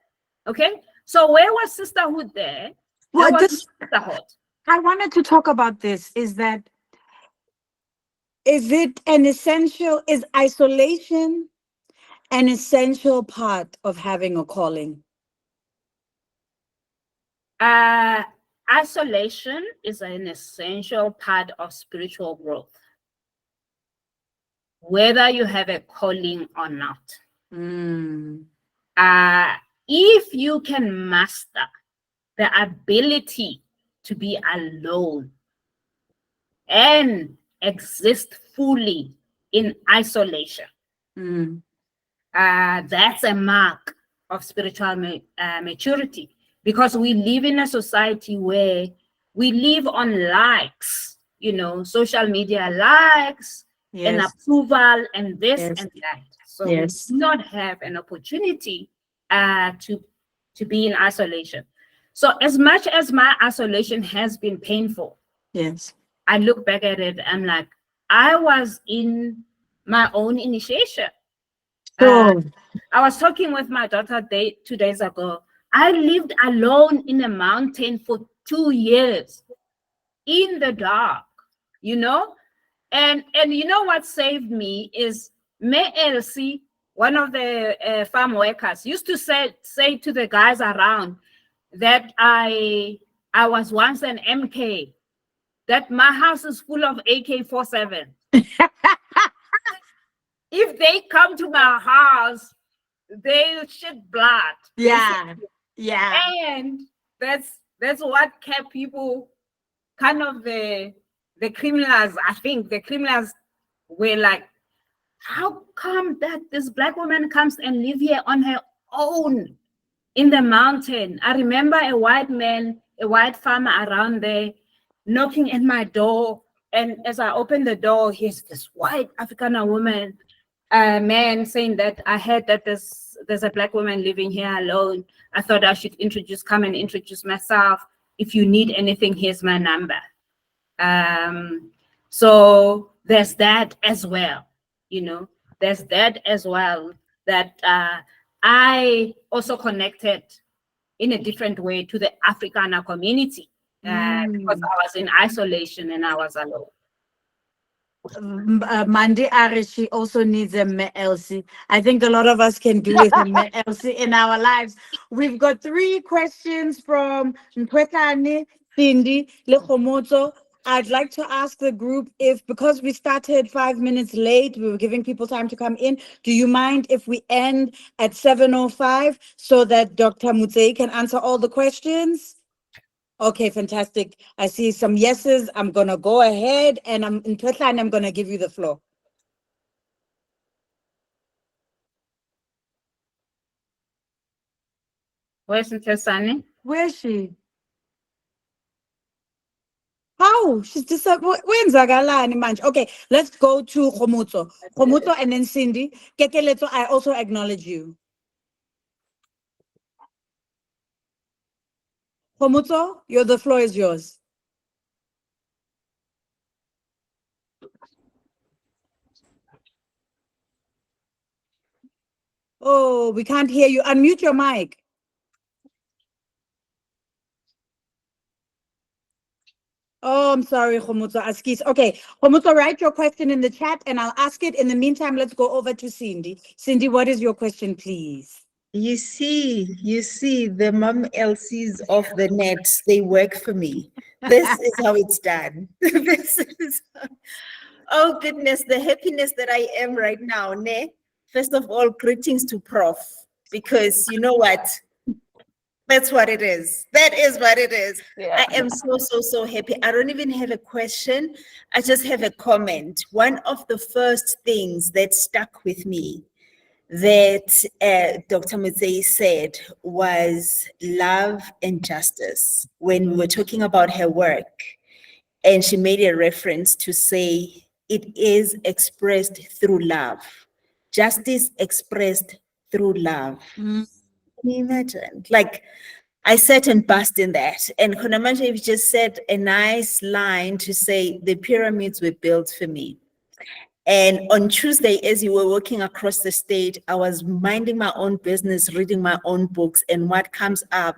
Okay. So where was sisterhood there? There Well, was no this sisterhood. I wanted to talk about this. Is it an essential? Is isolation an essential part of having a calling? Isolation is an essential part of spiritual growth, whether you have a calling or not. If you can master the ability to be alone and exist fully in isolation, that's a mark of spiritual maturity, because we live in a society where we live on likes, social media likes and Yes. approval and this Yes. and that. So we do Yes. not have an opportunity to be in isolation. So as much as my isolation has been painful, Yes. I look back at it, I'm like, I was in my own initiation. Sure. I was talking with my daughter 2 days ago. I lived alone in a mountain for 2 years in the dark, you know? And you know what saved me is May Elsie, one of the farm workers, used to say to the guys around that I was once an MK, that my house is full of AK-47. If they come to my house, they'll shit blood. Yeah. Yeah. And that's what kept people kind of the criminals. I think the criminals were like, how come that this black woman comes and live here on her own in the mountain? I remember a white man, a white farmer around there knocking at my door. And as I opened the door, here's this white African woman, man saying that I heard that there's a black woman living here alone. I thought I should come and introduce myself. If you need anything, here's my number. So there's that as well, you know, there's that as well, that I also connected in a different way to the Afrikaner community because I was in isolation and I was alone. Mandy Ari, she also needs a Elsie. I think a lot of us can do with a Elsie in our lives. We've got 3 questions from Ntwetane, Cindy, Lekomoto. I'd like to ask the group if, because we started 5 minutes late, we were giving people time to come in. Do you mind if we end at 7:05 so that Dr. Motsei can answer all the questions? Okay, fantastic. I see some yeses. I'm gonna go ahead and I'm in Twitter and I'm gonna give you the floor. Where's Ntesani? Where is she? How? She's disappointed. Okay, let's go to Khomuto. Khomuto and then Cindy. Kekeleto, I also acknowledge you. Khomuto, the floor is yours. Oh, we can't hear you. Unmute your mic. Oh, I'm sorry, Khomuto Askis. Okay, Khomuto, write your question in the chat and I'll ask it. In the meantime, let's go over to Cindy. Cindy, what is your question, please? You see, the mom Elsies of the net, they work for me. This is how it's done. This is, oh goodness, the happiness that I am right now, ne? First of all, greetings to Prof, because you know what? That's what it is. That is what it is. Yeah. I am so happy. I don't even have a question. I just have a comment. One of the first things that stuck with me that Dr. Motsei said was love and justice when we were talking about her work. And she made a reference to say it is expressed through love. Justice expressed through love. Can you imagine? Like, I sat and basked in that. And Konamanje just said a nice line to say the pyramids were built for me. And on Tuesday, as you were walking across the stage, I was minding my own business, reading my own books. And what comes up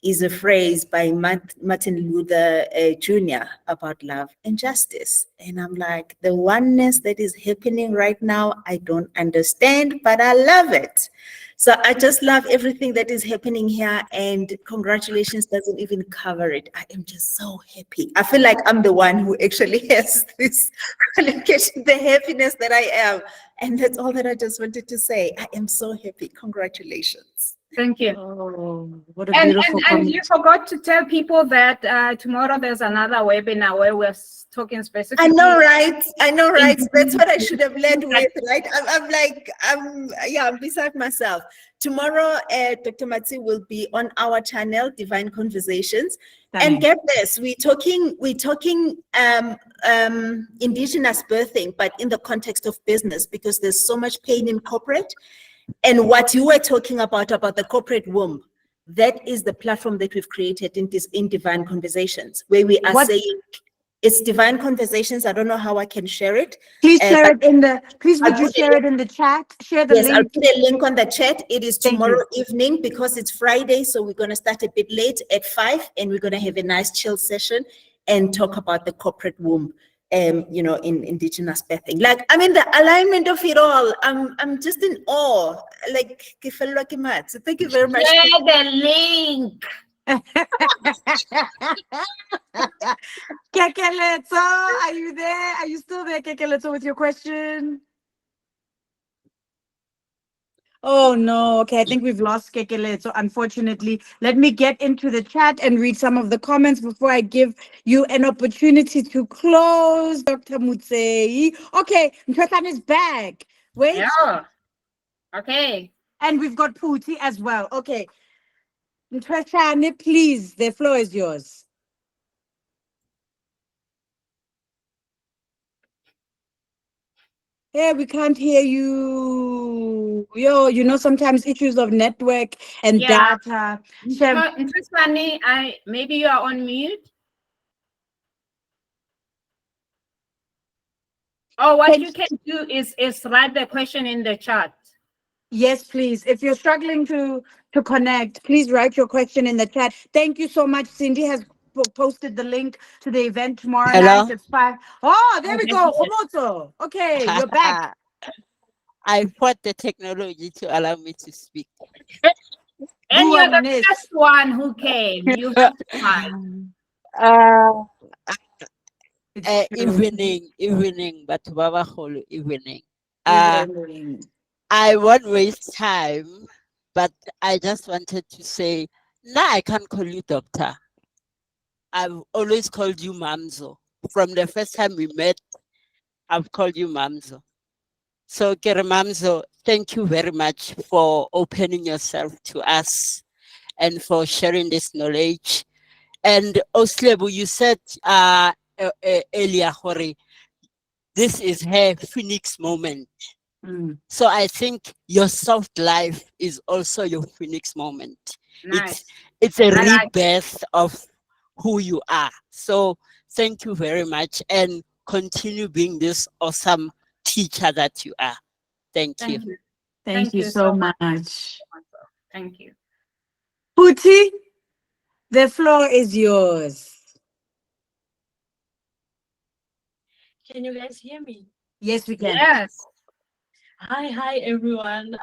is a phrase by Martin Luther Jr. about love and justice. And I'm like, the oneness that is happening right now, I don't understand, but I love it. So I just love everything that is happening here, and congratulations doesn't even cover it. I am just so happy. I feel like I'm the one who actually has this qualification, the happiness that I am. And that's all that I just wanted to say. I am so happy. Congratulations. Thank you. Oh, what a beautiful And comment. you forgot to tell people that tomorrow there's another webinar where we're talking specifically. I know, right? I know, right? That's what I should have led with, right? I'm beside myself. Tomorrow, Dr. Motsei will be on our channel, Divine Conversations. And get this, we're talking indigenous birthing, but in the context of business, because there's so much pain in corporate. And what you were talking about the corporate womb, that is the platform that we've created in Divine Conversations, where we are What? saying it's Divine Conversations. I don't know how I can share it. Please share But it in the. Please, I'll would you put a share it in the chat? Share the Yes, I'll link. put a link on the chat. It is Thank tomorrow you. evening because it's Friday. So we're going to start a bit late at 5 and we're going to have a nice chill session and talk about the corporate womb, in indigenous birthing. Like, I mean, the alignment of it all. I'm just in awe. Like, ke fellwa ke mathe. So thank you very much. Share the link. Kekeletso, are you there? Are you still there, Kekeletso, with your question? Oh no, okay, I think we've lost Kekeletso, unfortunately. Let me get into the chat and read some of the comments before I give you an opportunity to close, Dr. Motsei. Okay, Mthwekan is back. Wait, Yeah. Okay. and we've got Puti as well. Okay, Mthwekan, please, the floor is yours. Yeah, we can't hear you. Yo, sometimes issues of network and Yeah. data. Shem, Interestingly, maybe you are on mute. Or what you can do is write the question in the chat. yes, please. If you're struggling to connect, please write your question in the chat. Thank you so much. Cindy has posted the link to the event tomorrow Hello. night at 5. Oh, there Oh, we that's go. good. Omoto. Okay, you're back. I fought the technology to allow me to speak. And Do you're the Amanis. first one who came. You have to fight. Uh, It's true. evening, but evening. Evening. I won't waste time, but I just wanted to say, now I can't call you doctor. I've always called you Mamzo. From the first time we met, I've called you Mamzo. So, Kere Mamzo, thank you very much for opening yourself to us and for sharing this knowledge. And Oslebo, you said earlier, Hori, this is her phoenix moment. Mm. So I think your soft life is also your phoenix moment. Nice. It's a I like it. rebirth of who you are. So thank you very much and continue being this awesome teacher that you are. Thank you. Thank you. Thank Thank you you so so much. much. Thank you. Puti, the floor is yours. Can you guys hear me? Yes, we can. Yes. Hi, everyone.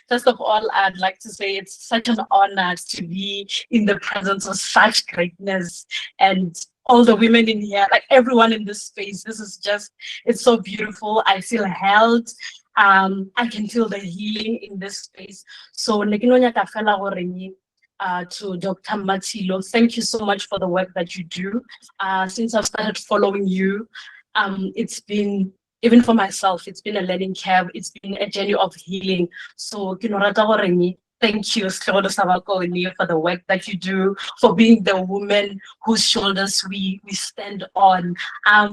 First of all, I'd like to say it's such an honor to be in the presence of such greatness and all the women in here, like everyone in this space. It's so beautiful. I feel held. I can feel the healing in this space. So, to Dr. Mmatshilo, thank you so much for the work that you do. Since I've started following you, it's been, even for myself, it's been a learning curve. It's been a journey of healing. So, thank you, Shlolo Sabakoni, for the work that you do, for being the woman whose shoulders we stand on. I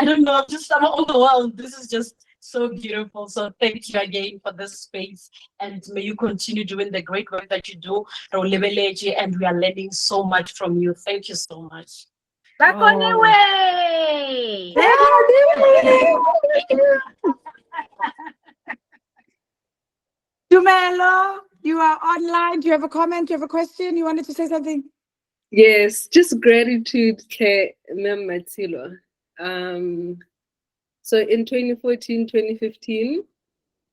don't know, I'm overwhelmed. This is just so beautiful. So thank you again for this space, and may you continue doing the great work that you do. And we are learning so much from you. Thank you so much. Back on the Oh. way. Dumelo, you are online. Do you have a comment? Do you have a question? You wanted to say something? Yes, just gratitude to Mmatshilo. So in 2014, 2015,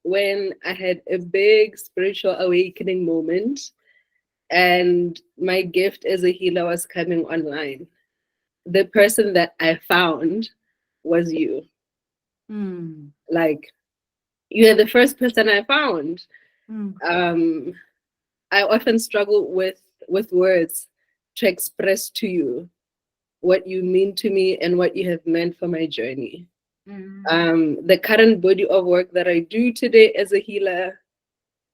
when I had a big spiritual awakening moment and my gift as a healer was coming online, the person that I found was you. Mm. Like, you're the first person I found. Mm. I often struggle with words to express to you what you mean to me and what you have meant for my journey. The current body of work that I do today as a healer,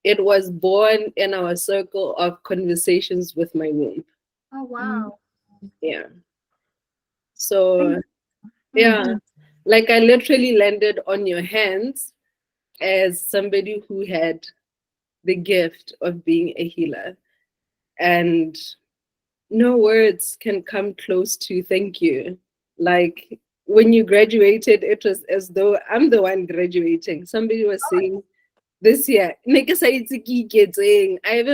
it was born in our circle of conversations with my womb. Oh, wow. Yeah. So, yeah. Like I literally landed on your hands as somebody who had the gift of being a healer. And no words can come close to thank you. Like when you graduated, it was as though I'm the one graduating. Somebody was saying this year, I even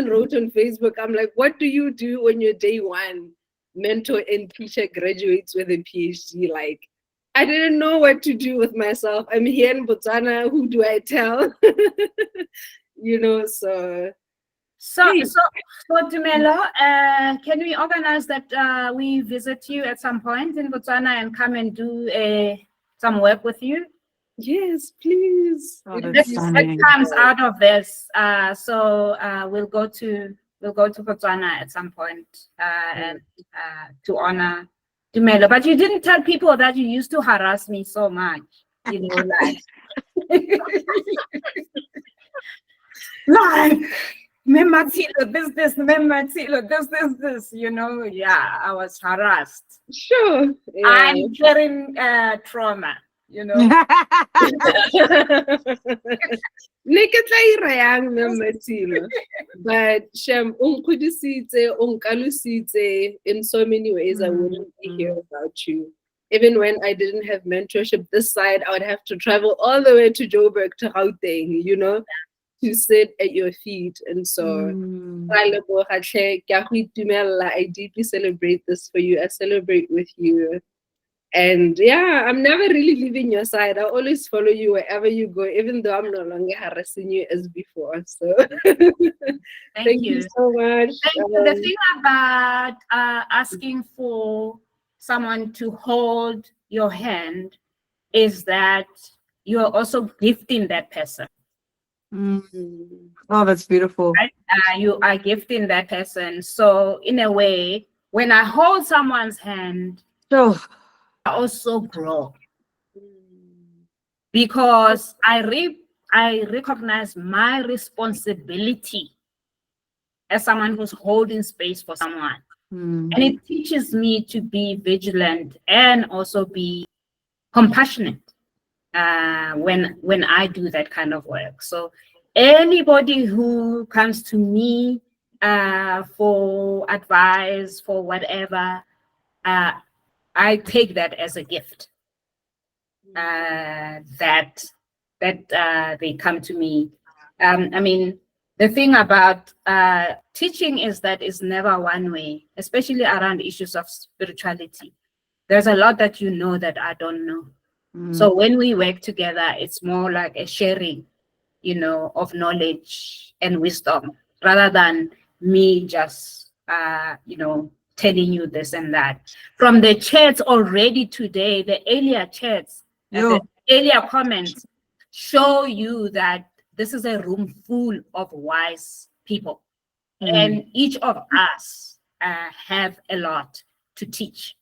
wrote on Facebook, I'm like, what do you do when your day one mentor and teacher graduates with a PhD? Like, I didn't know what to do with myself. I'm here in Botswana. Who do I tell? So So, hey, Dumelo, can we organize that we visit you at some point in Botswana and come and do some work with you? yes, please. Oh, It that's is That stunning. comes out of this. So we'll go to Botswana at some point and to honor Dumelo. But you didn't tell people that you used to harass me so much. Like like Mmatshilo, this. Yeah, I was harassed. sure. Yeah. I'm carrying trauma. Ne ke tla ira yang mme Mmatshilo? But Shem, o nkgodisitse, o nkalusitse in so many ways I wouldn't be here without you. Even when I didn't have mentorship this side, I would have to travel all the way to Joburg to Gauteng, to sit at your feet. And so I deeply celebrate this for you. I celebrate with you. And yeah, I'm never really leaving your side. I always follow you wherever you go, even though I'm no longer harassing you as before. So thank you so much. The thing about asking for someone to hold your hand is that you're also gifting that person. Oh, that's beautiful. Right? You are gifting that person. So in a way, when I hold someone's hand, Oh, I also grow because I recognize my responsibility as someone who's holding space for someone. And it teaches me to be vigilant and also be compassionate when I do that kind of work. So anybody who comes to me for advice, for whatever, I take that as a gift. That they come to me. I mean, the thing about teaching is that it's never one way, especially around issues of spirituality. There's a lot that you know that I don't know. So when we work together, it's more like a sharing, of knowledge and wisdom rather than me just, telling you this and that. From the chats already today, the earlier chats, the earlier comments show you that this is a room full of wise people. And each of us have a lot to teach.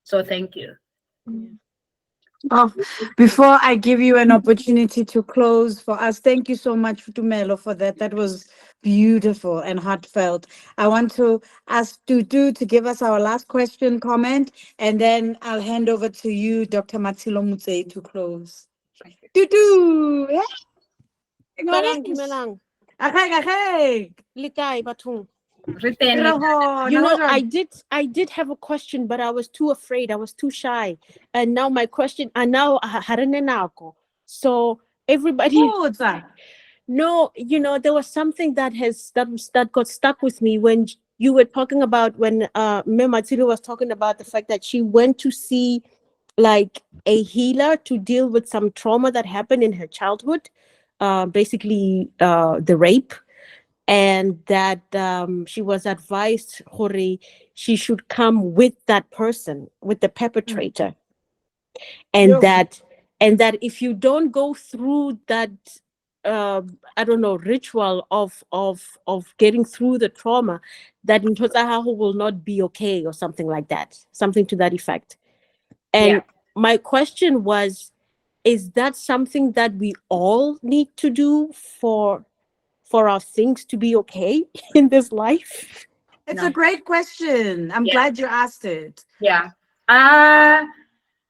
So thank you. Oh, before I give you an opportunity to close for us, thank you so much, Tumelo, for that. That was beautiful and heartfelt. I want to ask Tutu to give us our last question, comment, and then I'll hand over to you, Dr. Motsei, to close. Tutu! Dumelang. Le kae bathong? I did have a question, but I was too afraid. I was too shy. And now my question, and now so everybody. No, there was something that got stuck with me when you were talking about when Mmatshilo was talking about the fact that she went to see like a healer to deal with some trauma that happened in her childhood, basically the rape, and that she was advised she should come with that person, with the perpetrator, and that if you don't go through that I don't know, ritual of getting through the trauma, that Ntotsahaho will not be okay, or something like that, something to that effect. And my question was, is that something that we all need to do for our things to be okay in this life? It's a great question. I'm glad you asked it. Yeah.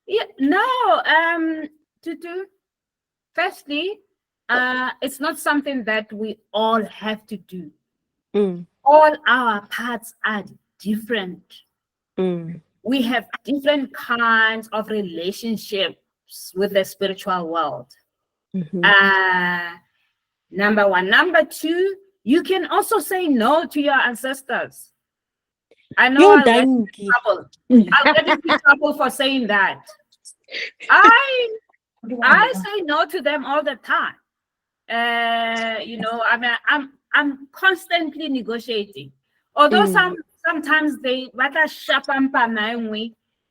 Yeah, no, to firstly, it's not something that we all have to do. Mm, All our paths are different. mm, We have different kinds of relationships with the spiritual world. mhm. Number one. Number two, you can also say no to your ancestors. I know Yo, I'll get into dankie. trouble. I'll get into trouble for saying that. I say no to them all the time. I mean, I'm constantly negotiating. Although sometimes they that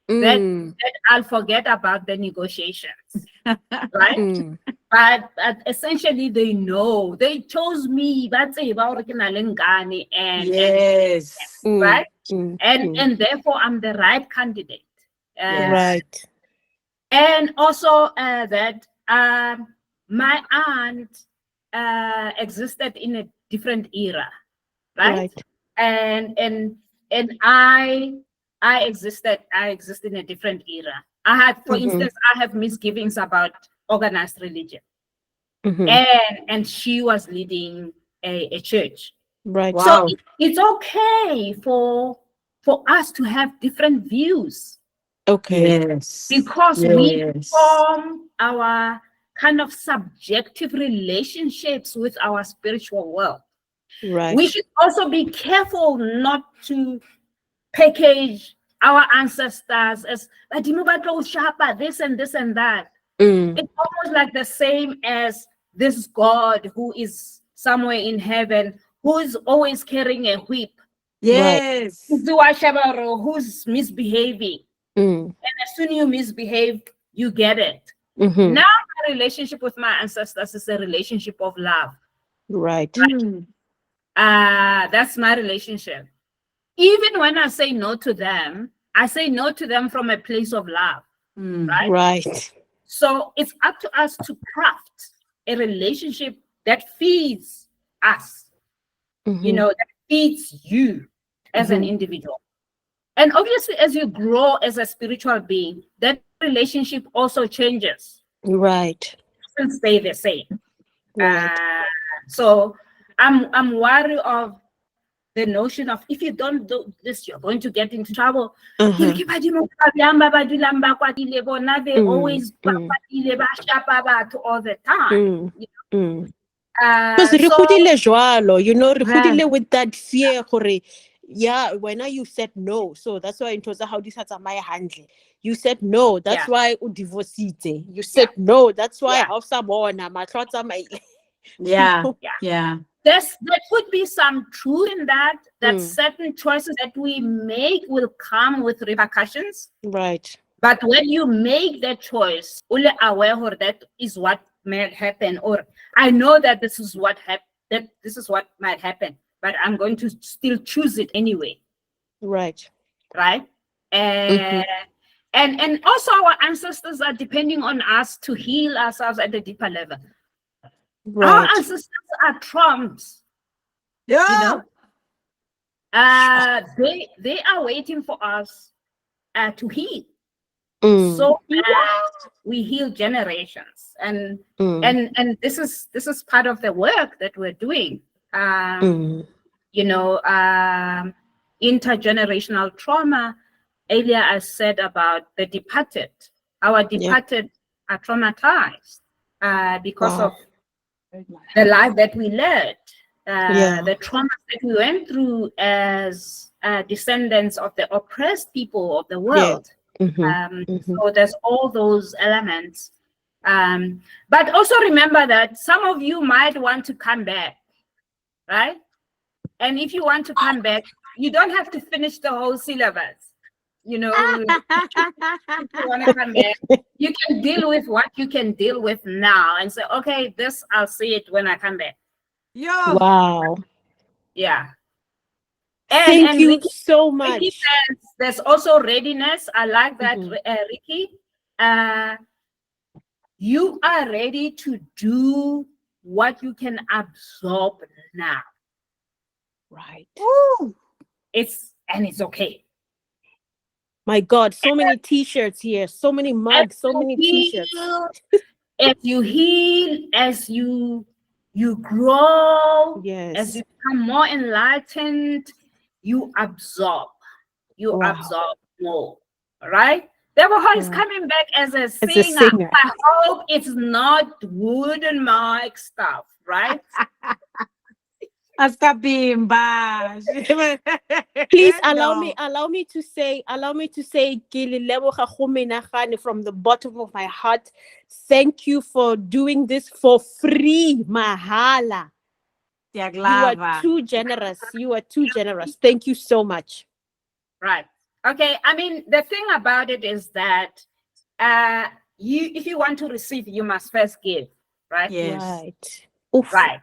Mm, I'll forget about the negotiations, right? mm, But essentially they know they chose me. That's about and Yes. mm, right, mm, and mm. and therefore I'm the right candidate. Yes. Right, And also that my aunt existed in a different era, right? right. And I exist in a different era. For Mm-hmm, instance, I have misgivings about organized religion, mm-hmm. and she was leading a church. Right. So Wow. it's okay for us to have different views, Okay. Yes. because we Yes. form our kind of subjective relationships with our spiritual world. We Right. should also be careful not to package our ancestors as "Badimo ba tlo o shapa this and this and that." Mm, It's almost like the same as this God who is somewhere in heaven, who is always carrying a whip, right. Yes. who's misbehaving. Mm, And as soon as you misbehave, you get it. mm-hmm. Now, my relationship with my ancestors is a relationship of love. Right. Mm. That's my relationship. Even when I say no to them, I say no to them from a place of love, Mm. right? Right. So it's up to us to craft a relationship that feeds us, Mm-hmm, that feeds you as an Mhm. individual. And obviously, as you grow as a spiritual being, that relationship also changes. right. It doesn't stay the same. Right. So I'm wary of the notion of, if you don't do this, you're going to get into trouble. Uh-huh. They Mm, always mm, all the time. mm, mm. Because re So godile jwalo, re Yeah. godile with that fear gore, yeah, when you said no. So that's why it was how this had my handle. You said no, that's yeah, why u divorced. You yeah, said no, that's why yeah, how sabona mahlo a tsamaile. You Yeah. know? yeah. Yeah. There could be some truth in that Mm, certain choices that we make will come with repercussions. right. But when you make that choice, only aware or that is what might happen, or I know that this is what might happen, but I'm going to still choose it anyway, Right. right? Mm-hmm. And and also our ancestors are depending on us to heal ourselves at a deeper level. Our Right. ancestors are trumps, you Yeah. know. They are waiting for us to heal, Mm, so that we heal generations. And mm, and this is part of the work that we're doing. mm. You know, intergenerational trauma. Earlier, I said about the departed. Our Yeah. departed are traumatized because Wow. of the life that we led, Yeah. the trauma that we went through as descendants of the oppressed people of the Yeah. world. Mm-hmm. Um, Mm-hmm. so there's all those elements. But also remember that some of you might want to come back, right? And if you want to come back, you don't have to finish the whole syllabus. If you want to come back, you can deal with what you can deal with now and say, okay, this I'll see it when I come back. Yeah. Wow. Yeah. Thank And you Ricky, so Ricky much. says there's also readiness. I like that, Mhm. Ricky. You are ready to do what you can absorb now. Right. Woo. It's okay. My God, so many t-shirts here, so many As mugs, so you many t-shirts. heal, as you heal, as you grow, as you Yes. become more enlightened, you absorb. You Wow. absorb more. All right? Deborah is Wow. coming back as a As a singer. singer. I hope it's not wood and mic stuff, right? Astabimba. Please No. allow me to say, ke le leboga go menagane from the bottom of my heart. Thank you for doing this for free, mahala. You are Tiaglava. too generous. You are too generous. Thank you so much. Right. Okay. I mean, the thing about it is that you if you want to receive, you must first give, right? Yes. Right. Oof. Right.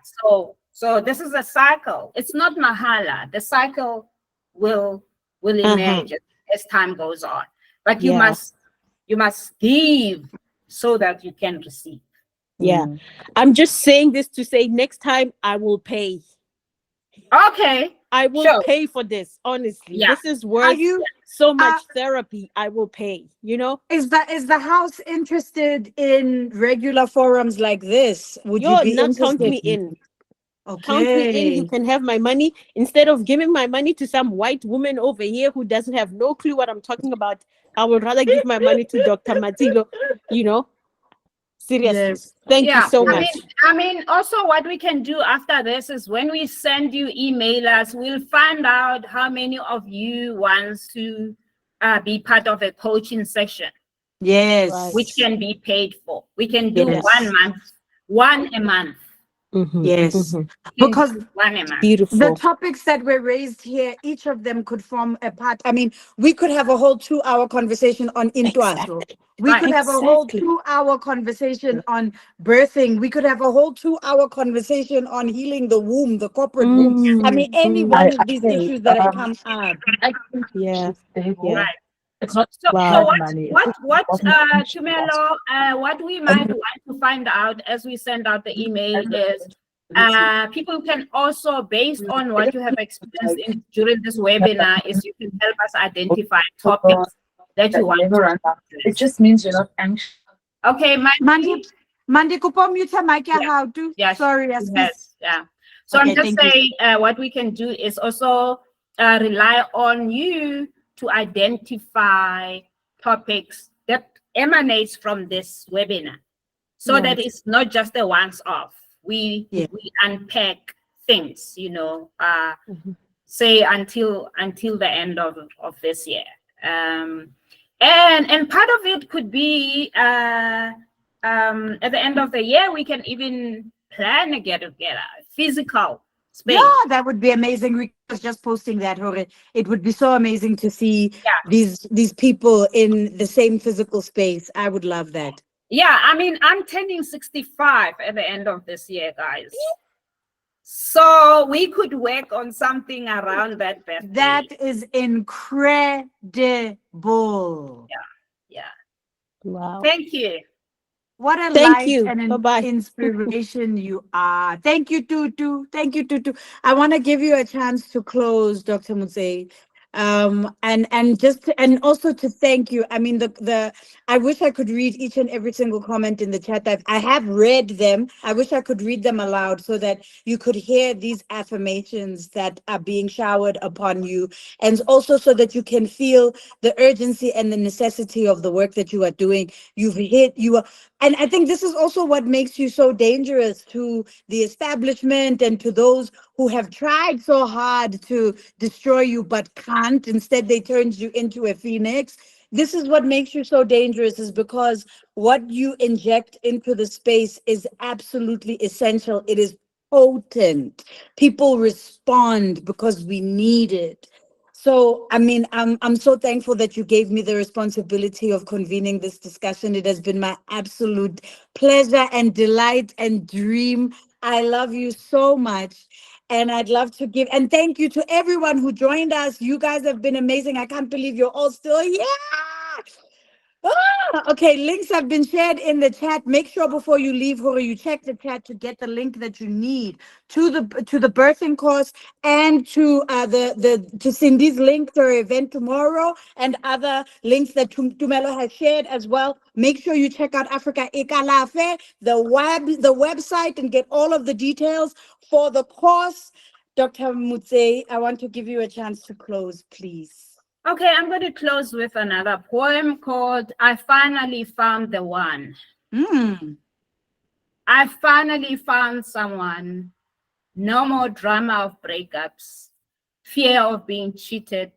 So this is a cycle. It's not mahala. The cycle will Uh-huh. emerge as time goes on. But Yeah. you must give so that you can receive. Yeah. Mm. I'm just saying this to say next time I will pay. Okay. I will Sure. pay for this. Honestly, Yeah. this is Are worth you so uh much therapy. I will pay, you know? is the house interested in regular forums like this? Would you Yo, be not count interested? me in. Count me in. You Okay. can have my money. Instead of giving my money to some white woman over here who doesn't have no clue what I'm talking about, I would rather give my money to Dr. Mmatshilo, you know? Seriously. Yes. Thank you Yeah, so I Yes. mean, much. also what we can do after this is when we send you emailers, we'll find out how many of you wants to be part of a coaching session, which Yes. Right. can be paid for. We can do Yeah. Yes. one a month. Mm-hmm. Yes. Mm-hmm. We can Because do one a month. the Beautiful. topics that were raised here, each of them could form a part. I mean, we could have a whole 2 hour conversation on Intwaso. Exactly. We Right. could have a whole Exactly. 2 hour conversation on birthing. We could have a whole 2 hour conversation on healing the womb, the corporate womb. I mean, Mm, any mm, one of these issues that have come up. yeah. Yeah. Right. So Wow. what Tumelo, what we might want to find out as we send out the email is people can also, based on what you have experienced during this webinar, is you can help us identify topics that you want to address. Okay, Mandi, Mandy? Mandi, kupo mute mic ya Yeah, how to. yeah, Sorry, she excuse. has. Yeah. So I'm Okay, just thank you. saying what we can do is also rely on you to identify topics that emanates from this webinar, so that Right. it's not just a once off. Yeah. We unpack things, Mhm. say until the end of this year. Um, and part of it could be at the end of the year we can even plan a get together, physical Yeah, space. that would be amazing. We was just posting that, Hore. It would be so amazing to see Yeah, these people in the same physical space. I would love that. yeah. I mean, I'm turning 65 at the end of this year, guys. So we could work on something around that birthday. That is incredible. Yeah. Wow. Thank you. What a Thank light you. and Bye an bye. inspiration you are. Thank you, Tutu. Thank you, Tutu. I want to give you a chance to close, Dr. Motsei. And also to thank you. I mean, the I wish I could read each and every single comment in the chat. I have read them. I wish I could read them aloud so that you could hear these affirmations that are being showered upon you, and also so that you can feel the urgency and the necessity of the work that you are doing. You are, and I think this is also what makes you so dangerous to the establishment and to those who have tried so hard to destroy you but can't. Instead, they turned you into a phoenix. This is what makes you so dangerous, is because what you inject into the space is absolutely essential. It is potent. People respond because we need it. So, I mean, I'm so thankful that you gave me the responsibility of convening this discussion. It has been my absolute pleasure and delight and dream. I love you so much. And I'd love to give, and thank you to everyone who joined us. You guys have been amazing. I can't believe you're all still here. Okay, links have been shared in the chat. Make sure before you leave, Hori, you check the chat to get the link that you need to the birthing course and to to Cindy's link to her event tomorrow and other links that Tumelo has shared as well. Make sure you check out Africa Ikalafe, the website, and get all of the details for the course. Dr. Motsei, I want to give you a chance to close, please. Okay, I'm going to close with another poem called I Finally Found the One. I finally found someone. No more drama of breakups, fear of being cheated,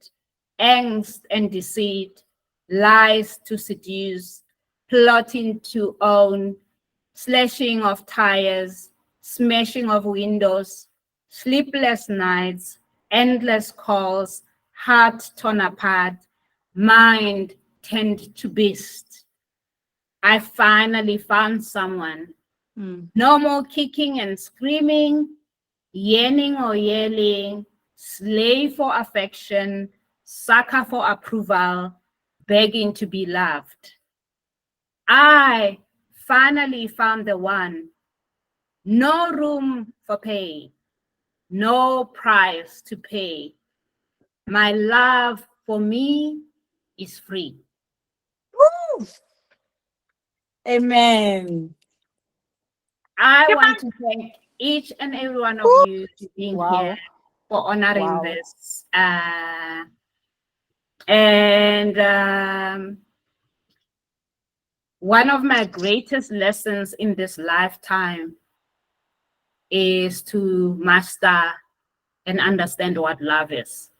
angst and deceit, lies to seduce, plotting to own, slashing of tires, smashing of windows, sleepless nights, endless calls, heart torn apart, mind turned to beast. I finally found someone. No more kicking and screaming, yearning or yelling, slave for affection, sucker for approval, begging to be loved. I finally found the one. No room for pain, no price to pay. My love for me is free. Woo! Amen. I want to thank each and every one of you for being here, for honoring this. And one of my greatest lessons in this lifetime is to master and understand what love is.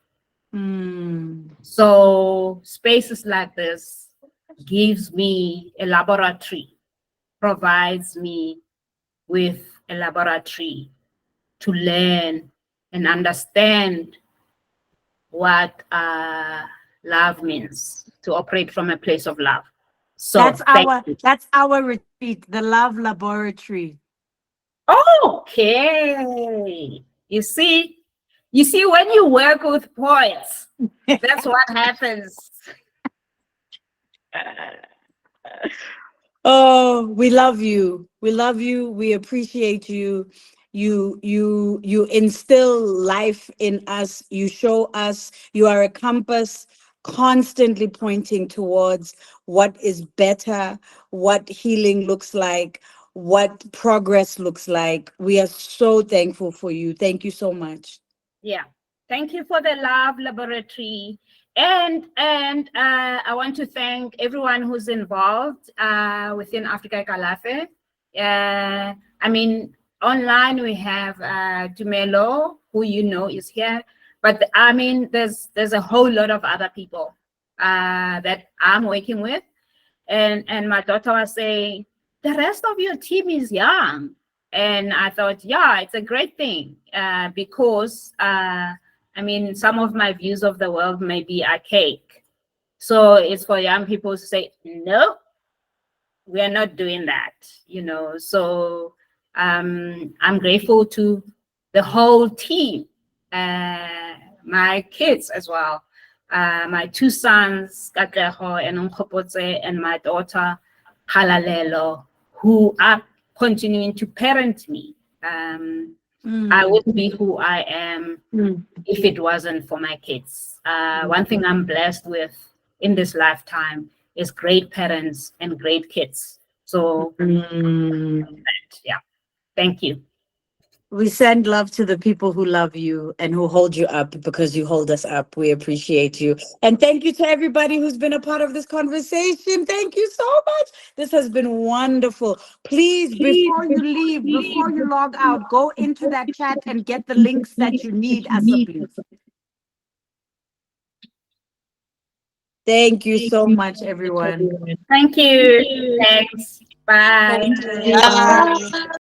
So spaces like this gives me a laboratory, provides me with a laboratory to learn and understand what love means, to operate from a place of love. So that's our retreat, the Love Laboratory. Okay. You see when you work with poets, that's what happens. Oh, we love you. We love you. We appreciate you. You instill life in us. You show us. You are a compass constantly pointing towards what is better, what healing looks like, what progress looks like. We are so thankful for you. Thank you so much. Yeah. Thank you for the Love Laboratory. And I want to thank everyone who's involved within Africa Kalafe. I mean, online we have Dumelo, who you know is here. But I mean, there's a whole lot of other people that I'm working with. And my daughter was saying, the rest of your team is young. And I thought, yeah, it's a great thing because, I mean, some of my views of the world may be archaic. So it's for young people to say, no, we are not doing that, you know. So I'm grateful to the whole team, my kids as well, my two sons, Katleho and Nkgopotse, and my daughter, Halalelo, who are continuing to parent me. I wouldn't be who I am if it wasn't for my kids. One thing I'm blessed with in this lifetime is great parents and great kids. So, yeah, thank you. We send love to the people who love you and who hold you up because you hold us up. We appreciate you. And thank you to everybody who's been a part of this conversation. Thank you so much. This has been wonderful. Please, before you leave, before you log out, go into that chat and get the links that you need, Asa, please. Thank you so much, everyone. Thank you. Thanks. Bye. Thank you. Bye.